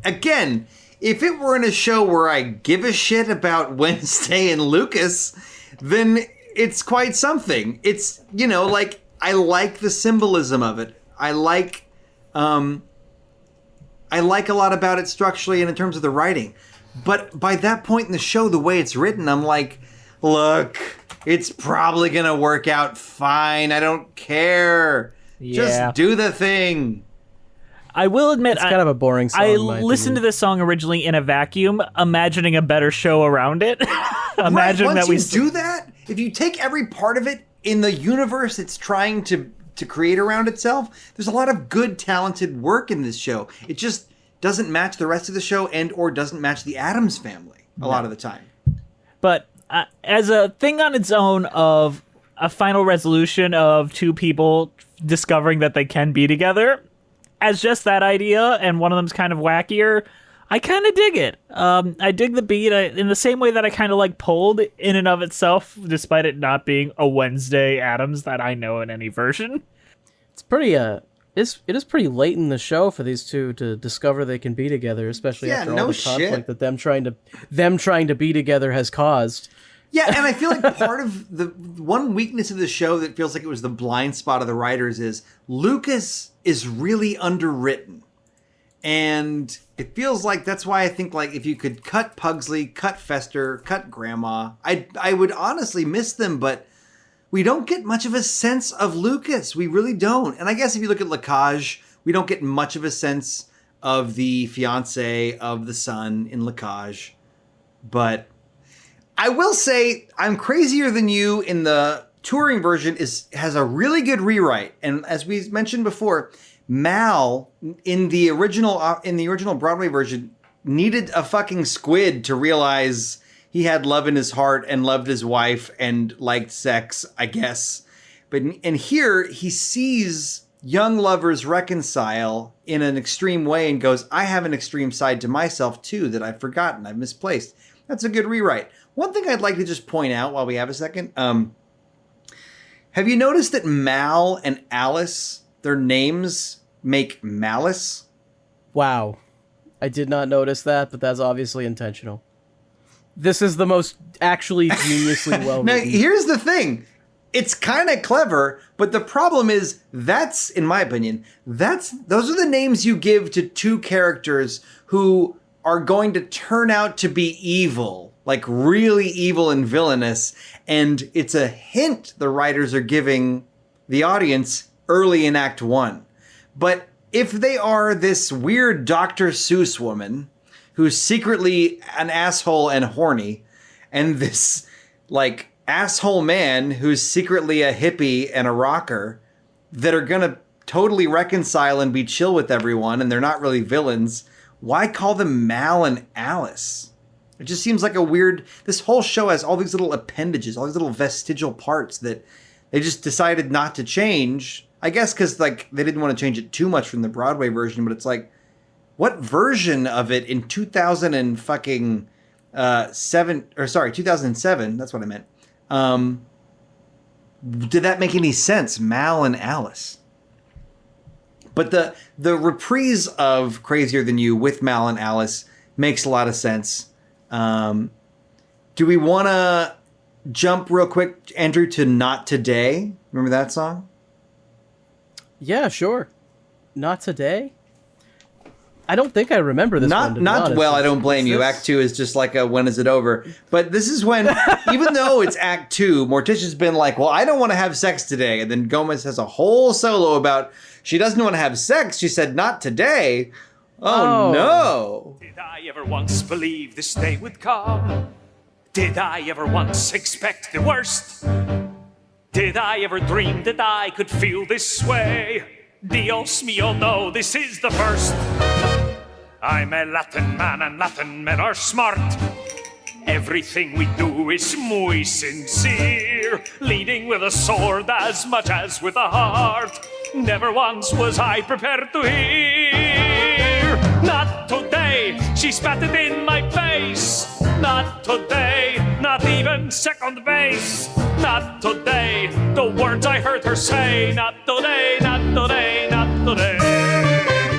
again, if it were in a show where I give a shit about Wednesday and Lucas, then it's quite something. It's, you know, like, I like the symbolism of it. I like a lot about it structurally and in terms of the writing. But by that point in the show, the way it's written, I'm like, look, it's probably going to work out fine. I don't care. Yeah. Just do the thing. I will admit, It's kind of a boring song. I in my listened to opinion. this song originally in a vacuum, imagining a better show around it. Imagine right, that once you do that, if you take every part of it in the universe it's trying to create around itself, there's a lot of good, talented work in this show. It just doesn't match the rest of the show and or doesn't match the Addams Family a lot of the time. But as a thing on its own of a final resolution of two people discovering that they can be together, as just that idea, and one of them's kind of wackier, I kind of dig it. I dig the beat in the same way that I kind of like Pulled in and of itself, despite it not being a Wednesday Addams that I know in any version. It's pretty, it is pretty late in the show for these two to discover they can be together, especially after all the conflict that them trying to be together has caused. Yeah, and I feel like part of the one weakness of the show that feels like it was the blind spot of the writers is Lucas is really underwritten. And it feels like that's why I think like if you could cut Pugsley, cut Fester, cut Grandma, I would honestly miss them, but we don't get much of a sense of Lucas. We really don't. And I guess if you look at Lacage, we don't get much of a sense of the fiance of the son in Lacage. But I will say I'm Crazier Than You in the touring version has a really good rewrite. And as we mentioned before, Mal in the original Broadway version needed a fucking squid to realize he had love in his heart and loved his wife and liked sex, I guess. And here he sees young lovers reconcile in an extreme way and goes, I have an extreme side to myself too that I've forgotten, I've misplaced. That's a good rewrite. One thing I'd like to just point out while we have a second. Have you noticed that Mal and Alice, their names make malice? Wow. I did not notice that, but that's obviously intentional. This is the most actually geniusly well Now, written. here's the thing. It's kind of clever, but the problem is that's, in my opinion, those are the names you give to two characters who are going to turn out to be evil, like really evil and villainous. And it's a hint the writers are giving the audience early in Act 1. But if they are this weird Dr. Seuss woman who's secretly an asshole and horny, and this like asshole man who's secretly a hippie and a rocker that are going to totally reconcile and be chill with everyone, and they're not really villains, why call them Mal and Alice? It just seems like a weird... This whole show has all these little appendages, all these little vestigial parts that they just decided not to change. I guess because like they didn't want to change it too much from the Broadway version, but it's like, what version of it in 2007, that's what I meant. Did that make any sense? Mal and Alice. But the reprise of Crazier Than You with Mal and Alice makes a lot of sense. Do we want to jump real quick, Andrew, to Not Today? Remember that song? Yeah, sure. Not Today? I don't think I remember this one, to be honest. Well, I don't blame you. Act 2 is just like a when is it over? But this is when, even though it's Act 2, Morticia's been like, well, I don't want to have sex today. And then Gomez has a whole solo about she doesn't want to have sex. She said, not today. Oh, no. Did I ever once believe this day would come? Did I ever once expect the worst? Did I ever dream that I could feel this way? Dios mio, no, this is the first. I'm a Latin man and Latin men are smart. Everything we do is muy sincere, leading with a sword as much as with a heart. Never once was I prepared to hear. Not today, she spat it in my face. Not today, not even second base. Not today, the words I heard her say. Not today, not today, not today.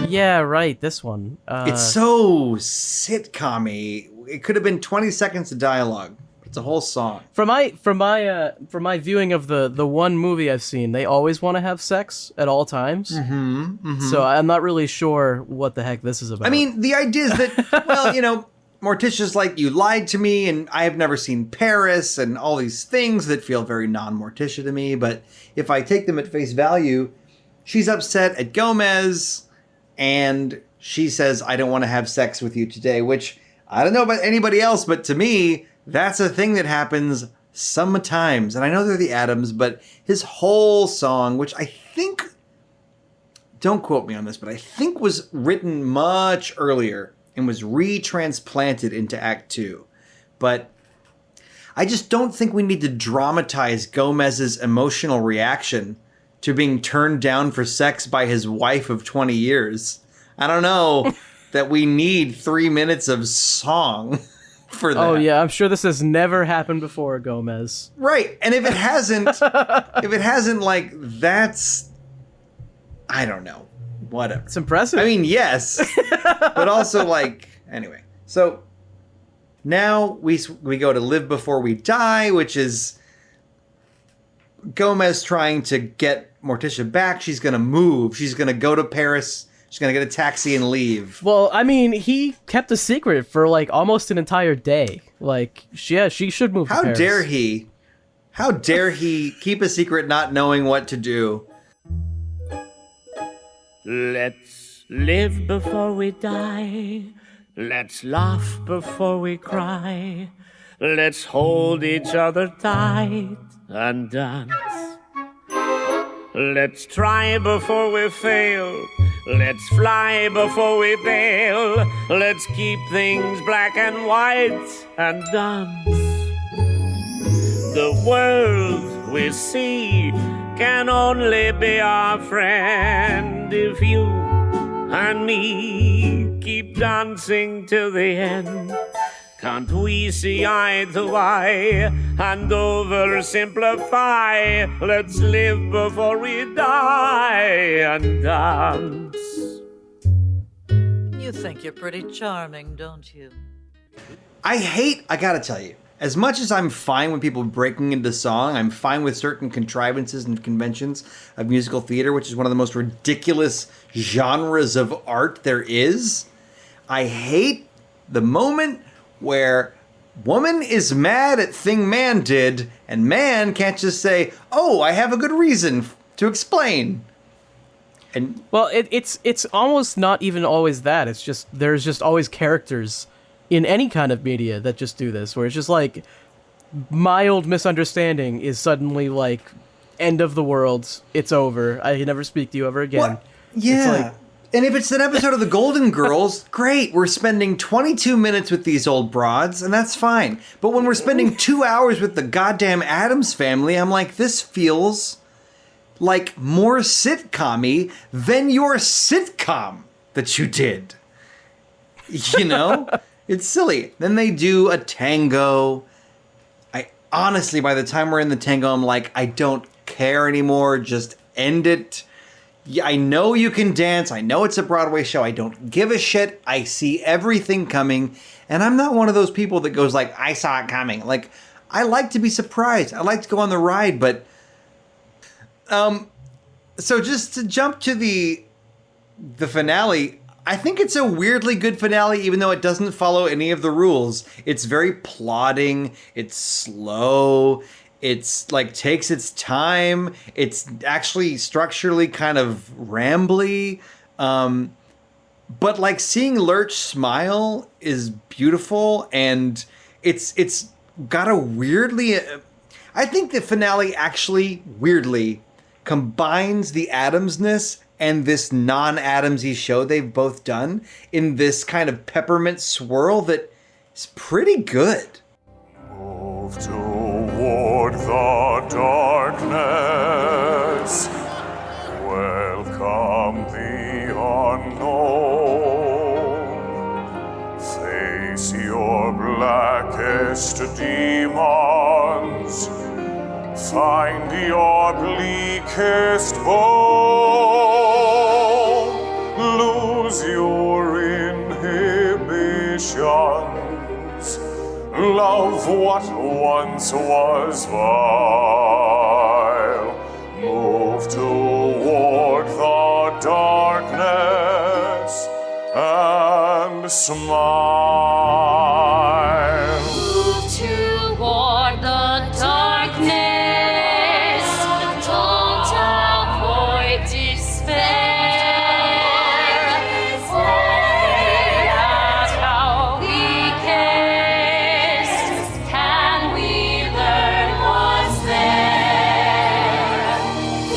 Yeah, right, this one. It's so sitcom-y. It could have been 20 seconds of dialogue. It's a whole song. From my viewing of the one movie I've seen, they always want to have sex at all times. So I'm not really sure what the heck this is about. I mean, the idea is that, well, you know, Morticia's like, you lied to me, and I have never seen Paris, and all these things that feel very non-Morticia to me. But if I take them at face value, she's upset at Gomez, and she says, I don't want to have sex with you today, which I don't know about anybody else, but to me, that's a thing that happens sometimes. And I know they're the Addams, but his whole song, which I think, don't quote me on this, but I think was written much earlier and was retransplanted into Act 2. But I just don't think we need to dramatize Gomez's emotional reaction to being turned down for sex by his wife of 20 years. I don't know that we need 3 minutes of song for that. Oh yeah, I'm sure this has never happened before, Gomez. Right. And if it hasn't, like, that's, I don't know. Whatever. It's impressive. I mean, yes. But also, like, anyway. So now we go to Live Before We Die, which is Gomez trying to get Morticia back. She's going to move. She's going to go to Paris. She's going to get a taxi and leave. Well, I mean, he kept a secret for, like, almost an entire day. Like, yeah, she should move to Paris. How dare he? How dare he keep a secret not knowing what to do? Let's live before we die. Let's laugh before we cry. Let's hold each other tight and dance. Let's try before we fail. Let's fly before we bail. Let's keep things black and white and dance. The world we see can only be our friend if you and me keep dancing till the end. Can't we see eye to eye and oversimplify? Let's live before we die and dance. You think you're pretty charming, don't you? I gotta tell you, as much as I'm fine with people breaking into song, I'm fine with certain contrivances and conventions of musical theater, which is one of the most ridiculous genres of art there is. I hate the moment where woman is mad at thing man did, and man can't just say, oh, I have a good reason to explain. And well, it's almost not even always that. It's just, there's just always characters in any kind of media that just do this, where it's just like mild misunderstanding is suddenly like end of the world, it's over, I never speak to you ever again. What? Yeah. It's like, And if it's an episode of The Golden Girls, great. We're spending 22 minutes with these old broads, and that's fine. But when we're spending 2 hours with the goddamn Addams Family, I'm like, this feels like more sitcom-y than your sitcom that you did. You know? It's silly. Then they do a tango. Honestly, by the time we're in the tango, I'm like, I don't care anymore. Just end it. Yeah, I know you can dance. I know it's a Broadway show. I don't give a shit. I see everything coming. And I'm not one of those people that goes like, I saw it coming. Like, I like to be surprised. I like to go on the ride. But, so just to jump to the finale, I think it's a weirdly good finale, even though it doesn't follow any of the rules. It's very plodding. It's slow. It's like takes its time. It's actually structurally kind of rambly. But like seeing Lurch smile is beautiful, and it's got a weirdly. I think the finale actually weirdly combines the Addamsness and this non-Addamsy show they've both done in this kind of peppermint swirl that is pretty good. Move toward the darkness. Welcome the unknown. Face your blackest demons. Find your bleakest bone. Lose your inhibitions. Love what once was vile. Move toward the darkness and smile. Move toward the darkness. Don't avoid despair. Say at our weakest, can we learn what's there?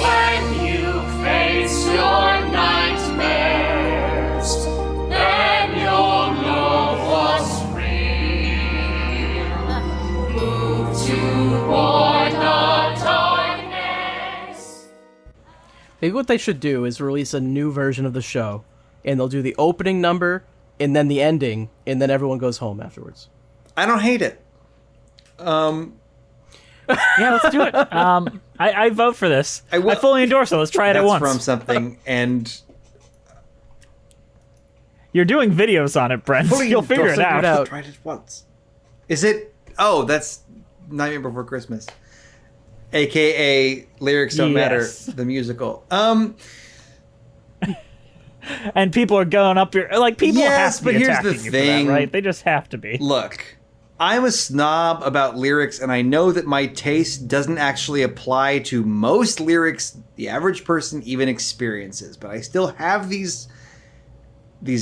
When you face your nightmares, then you'll know what's real. Move toward the darkness. Maybe what they should do is release a new version of the show, and they'll do the opening number, and then the ending, and then everyone goes home afterwards. I don't hate it. Yeah, let's do it. I vote for this. I fully endorse it. Let's try it at That's once. from something, and You're doing videos on it, Brent. fully You'll figure endorse it out. I tried it once. Is it? Oh, that's Nightmare Before Christmas, aka Lyrics Don't Matter, Yes. the musical. And people are going up here. Like, people Yes, have to but be here's attacking the you for thing. that, right? They just have to be. Look, I'm a snob about lyrics, and I know that my taste doesn't actually apply to most lyrics the average person even experiences, but I still have these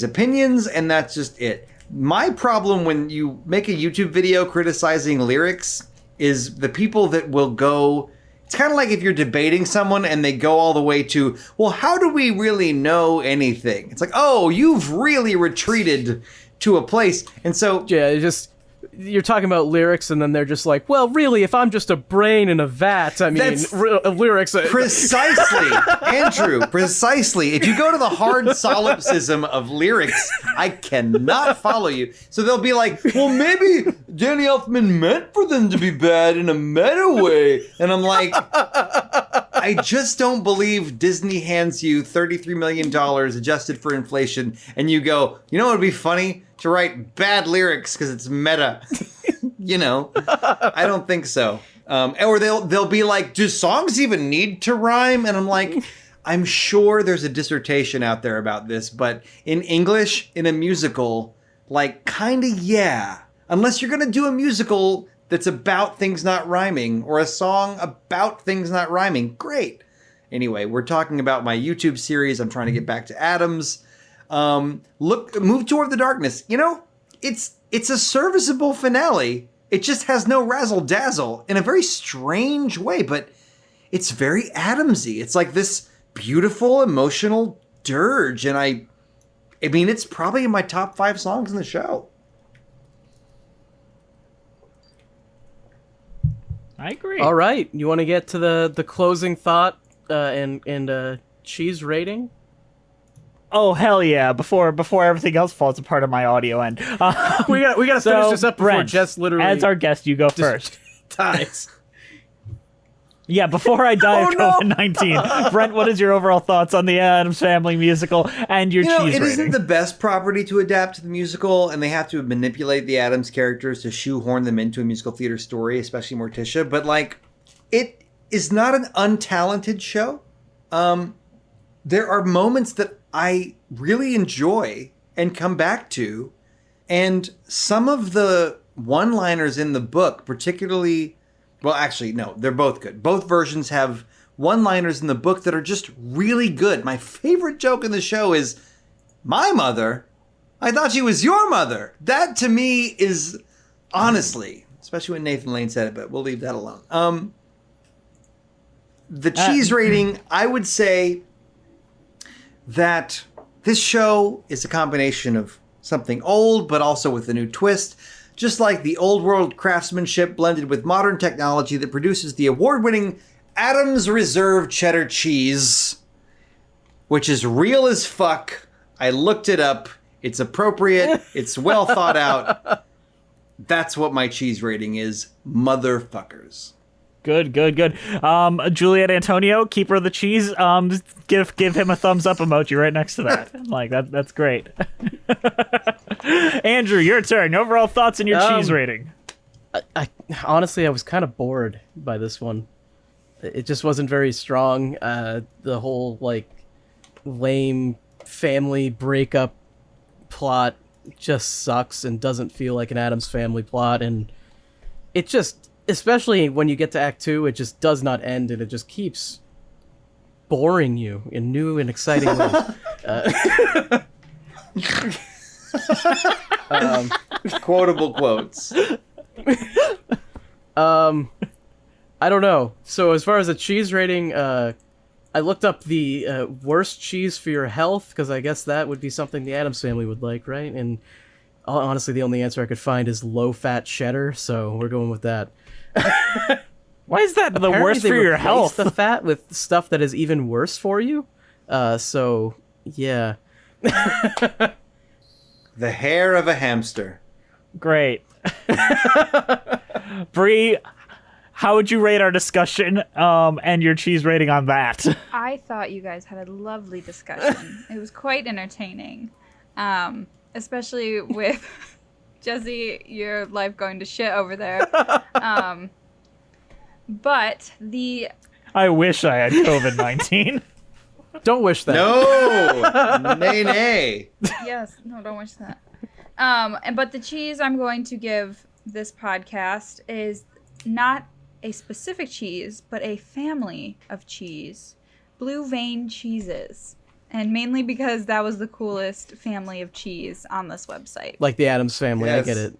opinions, and that's just it. My problem when you make a YouTube video criticizing lyrics is the people that will go... It's kind of like if you're debating someone and they go all the way to, well, how do we really know anything? It's like, oh, you've really retreated to a place. And so... Yeah, it's just... You're talking about lyrics, and then they're just like, well, really, if I'm just a brain in a vat, I mean, That's lyrics... Precisely, Andrew, precisely. If you go to the hard solipsism of lyrics, I cannot follow you. So they'll be like, well, maybe Danny Elfman meant for them to be bad in a meta way. And I'm like, I just don't believe Disney hands you $33 million adjusted for inflation, and you go, you know what would be funny? To write bad lyrics because it's meta. You know, I don't think so. Or they'll be like, do songs even need to rhyme? And I'm like, I'm sure there's a dissertation out there about this, but in English, in a musical, like, kind of, yeah. Unless you're going to do a musical that's about things not rhyming, or a song about things not rhyming, great. Anyway, we're talking about my YouTube series. I'm trying to get back to Addams. Move toward the darkness. You know, it's a serviceable finale. It just has no razzle dazzle in a very strange way, but it's very Addamsy. It's like this beautiful, emotional dirge, and I mean, it's probably in my top 5 songs in the show. I agree. All right, you want to get to the closing thought and cheese rating? Oh hell yeah! Before everything else falls apart on my audio end, we gotta finish this up before Brent, Jess literally as our guest, you go first. dies. Yeah, before I die of COVID-19, Brent, what is your overall thoughts on the Addams Family musical and your cheese it rating? isn't the best property to adapt to the musical, and they have to manipulate the Addams characters to shoehorn them into a musical theater story, especially Morticia. But like, it is not an untalented show. There are moments that I really enjoy and come back to, and some of the one-liners in the book, particularly. Well, actually, no, they're both good. Both versions have one-liners in the book that are just really good. My favorite joke in the show is, "My mother? I thought she was your mother." That, to me, is, honestly, especially when Nathan Lane said it, but we'll leave that alone. The cheese rating, I would say that this show is a combination of something old, but also with a new twist. Just like the old world craftsmanship blended with modern technology that produces the award-winning Addams Reserve cheddar cheese, which is real as fuck. I looked it up. It's appropriate. It's well thought out. That's what my cheese rating is. Motherfuckers. Good. Juliet Antonio, keeper of the cheese. Give him a thumbs up emoji right next to that. Like that's great. Andrew, your turn. Overall thoughts on your cheese rating. I honestly, I was kind of bored by this one. It just wasn't very strong. The whole like lame family breakup plot just sucks and doesn't feel like an Addams Family plot, and it just, especially when you get to Act 2, it just does not end, and it just keeps boring you in new and exciting ways. Quotable quotes. I don't know. So as far as a cheese rating, I looked up the worst cheese for your health, because I guess that would be something the Addams Family would like, right? And honestly, the only answer I could find is low-fat cheddar, so we're going with that. Why is that the worst for your health? The fat with stuff that is even worse for you. So yeah. The hair of a hamster. Great. Bree, how would you rate our discussion and your cheese rating on that? I thought you guys had a lovely discussion. It was quite entertaining, especially with Jesse, your life going to shit over there. But I wish I had COVID-19. Don't wish that. No! Nay. Yes, no, don't wish that. But the cheese I'm going to give this podcast is not a specific cheese, but a family of cheese. Blue Vein Cheeses. And mainly because that was the coolest family of cheese on this website. Like the Addams Family, Yes. I get it.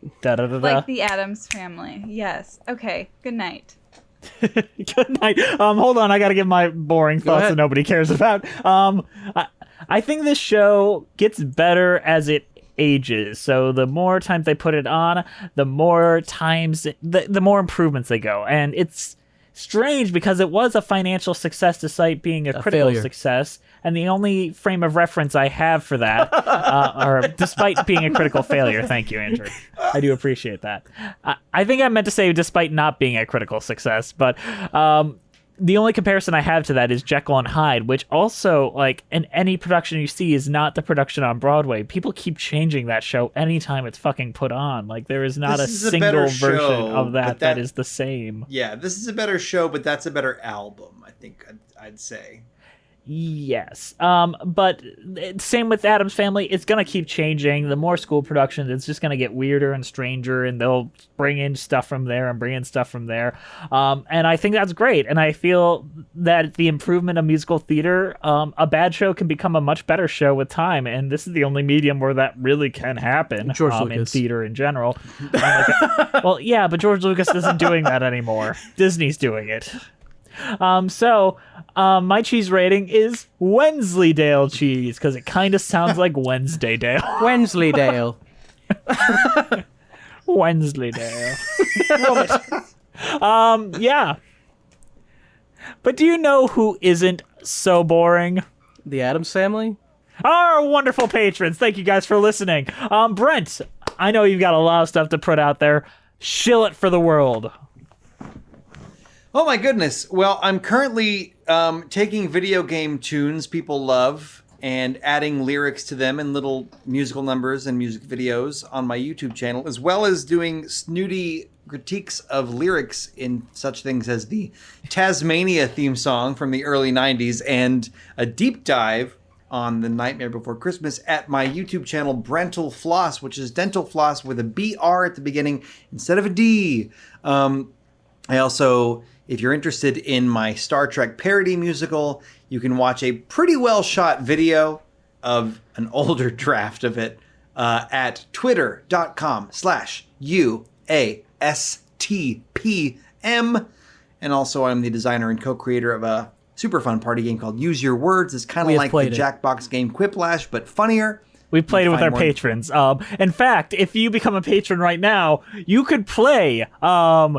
Like the Addams Family, yes. Okay, good night. Good night. Hold on, I gotta give my boring thoughts ahead. that nobody cares about. I think this show gets better as it ages. So the more times they put it on, the more times, the more improvements they go. And it's strange because it was a financial success despite being a critical failure. success. And the only frame of reference I have for that, or despite being a critical failure, thank you, Andrew. I do appreciate that. I think I meant to say despite not being a critical success, but the only comparison I have to that is Jekyll and Hyde, which also, like, in any production you see is not the production on Broadway. People keep changing that show anytime it's fucking put on. Like, there is not This a is a single better version show, of but that that is the same. Yeah, this is a better show, but that's a better album, I think I'd say. Yes. But same with Addams Family. It's going to keep changing. The more school productions, it's just going to get weirder and stranger, and they'll bring in stuff from there and bring in stuff from there. And I think that's great. And I feel that the improvement of musical theater, a bad show can become a much better show with time. And this is the only medium where that really can happen in theater in general. Well, yeah, but George Lucas isn't doing that anymore. Disney's doing it. My cheese rating is Wensleydale cheese because it kind of sounds like Wednesdaydale. Wensleydale. Wensleydale. Yeah. But do you know who isn't so boring? The Addams Family? Our wonderful patrons. Thank you guys for listening. Brent, I know you've got a lot of stuff to put out there. Shill it for the world. Oh my goodness. Well, I'm currently taking video game tunes people love and adding lyrics to them in little musical numbers and music videos on my YouTube channel, as well as doing snooty critiques of lyrics in such things as the Tasmania theme song from the early 90s and a deep dive on The Nightmare Before Christmas at my YouTube channel, Brental Floss, which is dental floss with a BR at the beginning instead of a D. I also, if you're interested in my Star Trek parody musical, you can watch a pretty well shot video of an older draft of it at twitter.com/UASTPM. And also I'm the designer and co-creator of a super fun party game called Use Your Words. It's kind of like the Jackbox game Quiplash, but funnier. We played it with our patrons. In fact, if you become a patron right now, you could play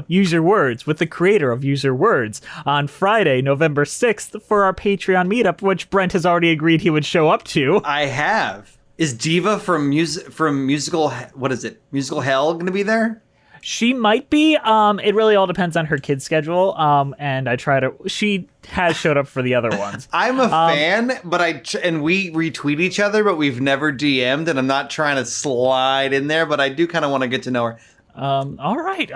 Use Your Words with the creator of Use Your Words on Friday, November 6th for our Patreon meetup, which Brent has already agreed he would show up to. I have. Is Diva from musical, what is it? Musical Hell going to be there? She might be. It really all depends on her kid's schedule. And she has showed up for the other ones. I'm a fan, but we retweet each other, but we've never DM'd, and I'm not trying to slide in there, but I do kind of want to get to know her. All right.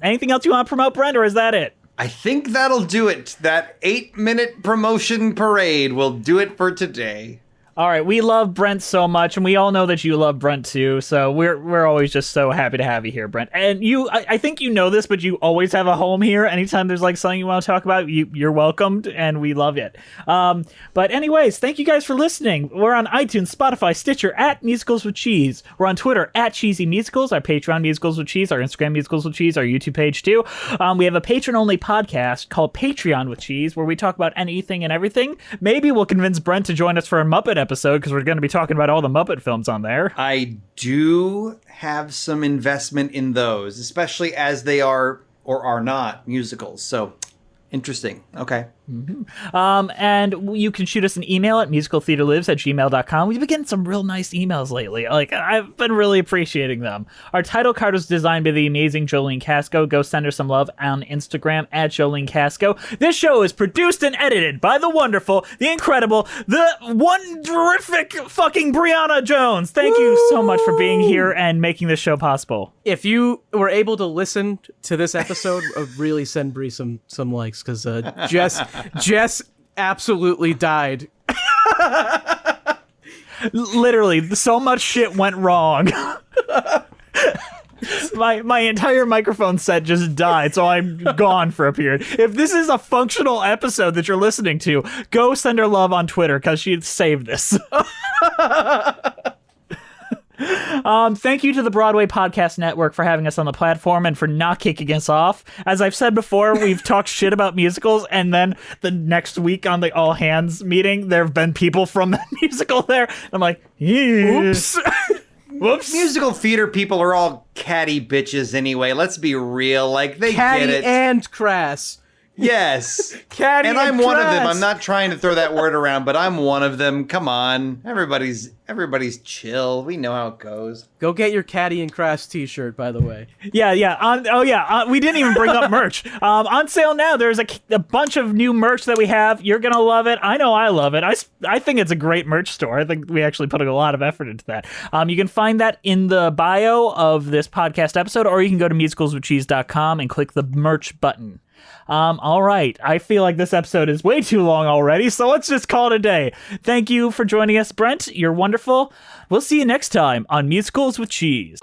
Anything else you want to promote, Brent, or is that it? I think that'll do it. That 8-minute promotion parade will do it for today. All right, we love Brent so much, and we all know that you love Brent too. So we're always just so happy to have you here, Brent. And I think you know this, but you always have a home here. Anytime there's like something you want to talk about, you're welcomed, and we love it. But anyways, thank you guys for listening. We're on iTunes, Spotify, Stitcher, at Musicals with Cheese. We're on Twitter at Cheesy Musicals, our Patreon Musicals with Cheese, our Instagram Musicals with Cheese, our YouTube page too. We have a patron-only podcast called Patreon with Cheese, where we talk about anything and everything. Maybe we'll convince Brent to join us for a Muppet episode, because we're going to be talking about all the Muppet films on there. I do have some investment in those, especially as they are or are not musicals. So interesting. Okay. Mm-hmm. And you can shoot us an email at musicaltheaterlives@gmail.com. We've been getting some real nice emails lately. Like, I've been really appreciating them. Our title card was designed by the amazing Jolene Casco. Go send her some love on Instagram at Jolene Casco. This show is produced and edited by the wonderful, the incredible, the wonderific fucking Brianna Jones. Thank you so much for being here and making this show possible. If you were able to listen to this episode, really send Bri some likes, because Jess absolutely died. Literally, so much shit went wrong. My entire microphone set just died, so I'm gone for a period. If this is a functional episode that you're listening to, go send her love on Twitter, because she saved this. Thank you to the Broadway Podcast Network for having us on the platform and for not kicking us off. As I've said before, we've talked shit about musicals, and then the next week on the all hands meeting, there have been people from that musical there. I'm like, oops. Whoops. Musical theater people are all catty bitches anyway. Let's be real. Like, they catty get it. And crass. Yes. Catty and I'm and one of them. crass. I'm not trying to throw that word around, but I'm one of them. Come on. Everybody's chill. We know how it goes. Go get your Catty and Crass t-shirt, by the way. Yeah. We didn't even bring up merch. On sale now. There's a bunch of new merch that we have. You're going to love it. I know I love it. I think it's a great merch store. I think we actually put a lot of effort into that. You can find that in the bio of this podcast episode, or you can go to musicalswithcheese.com and click the merch button. All right. I feel like this episode is way too long already, so let's just call it a day. Thank you for joining us, Brent. You're wonderful. We'll see you next time on Musicals with Cheese.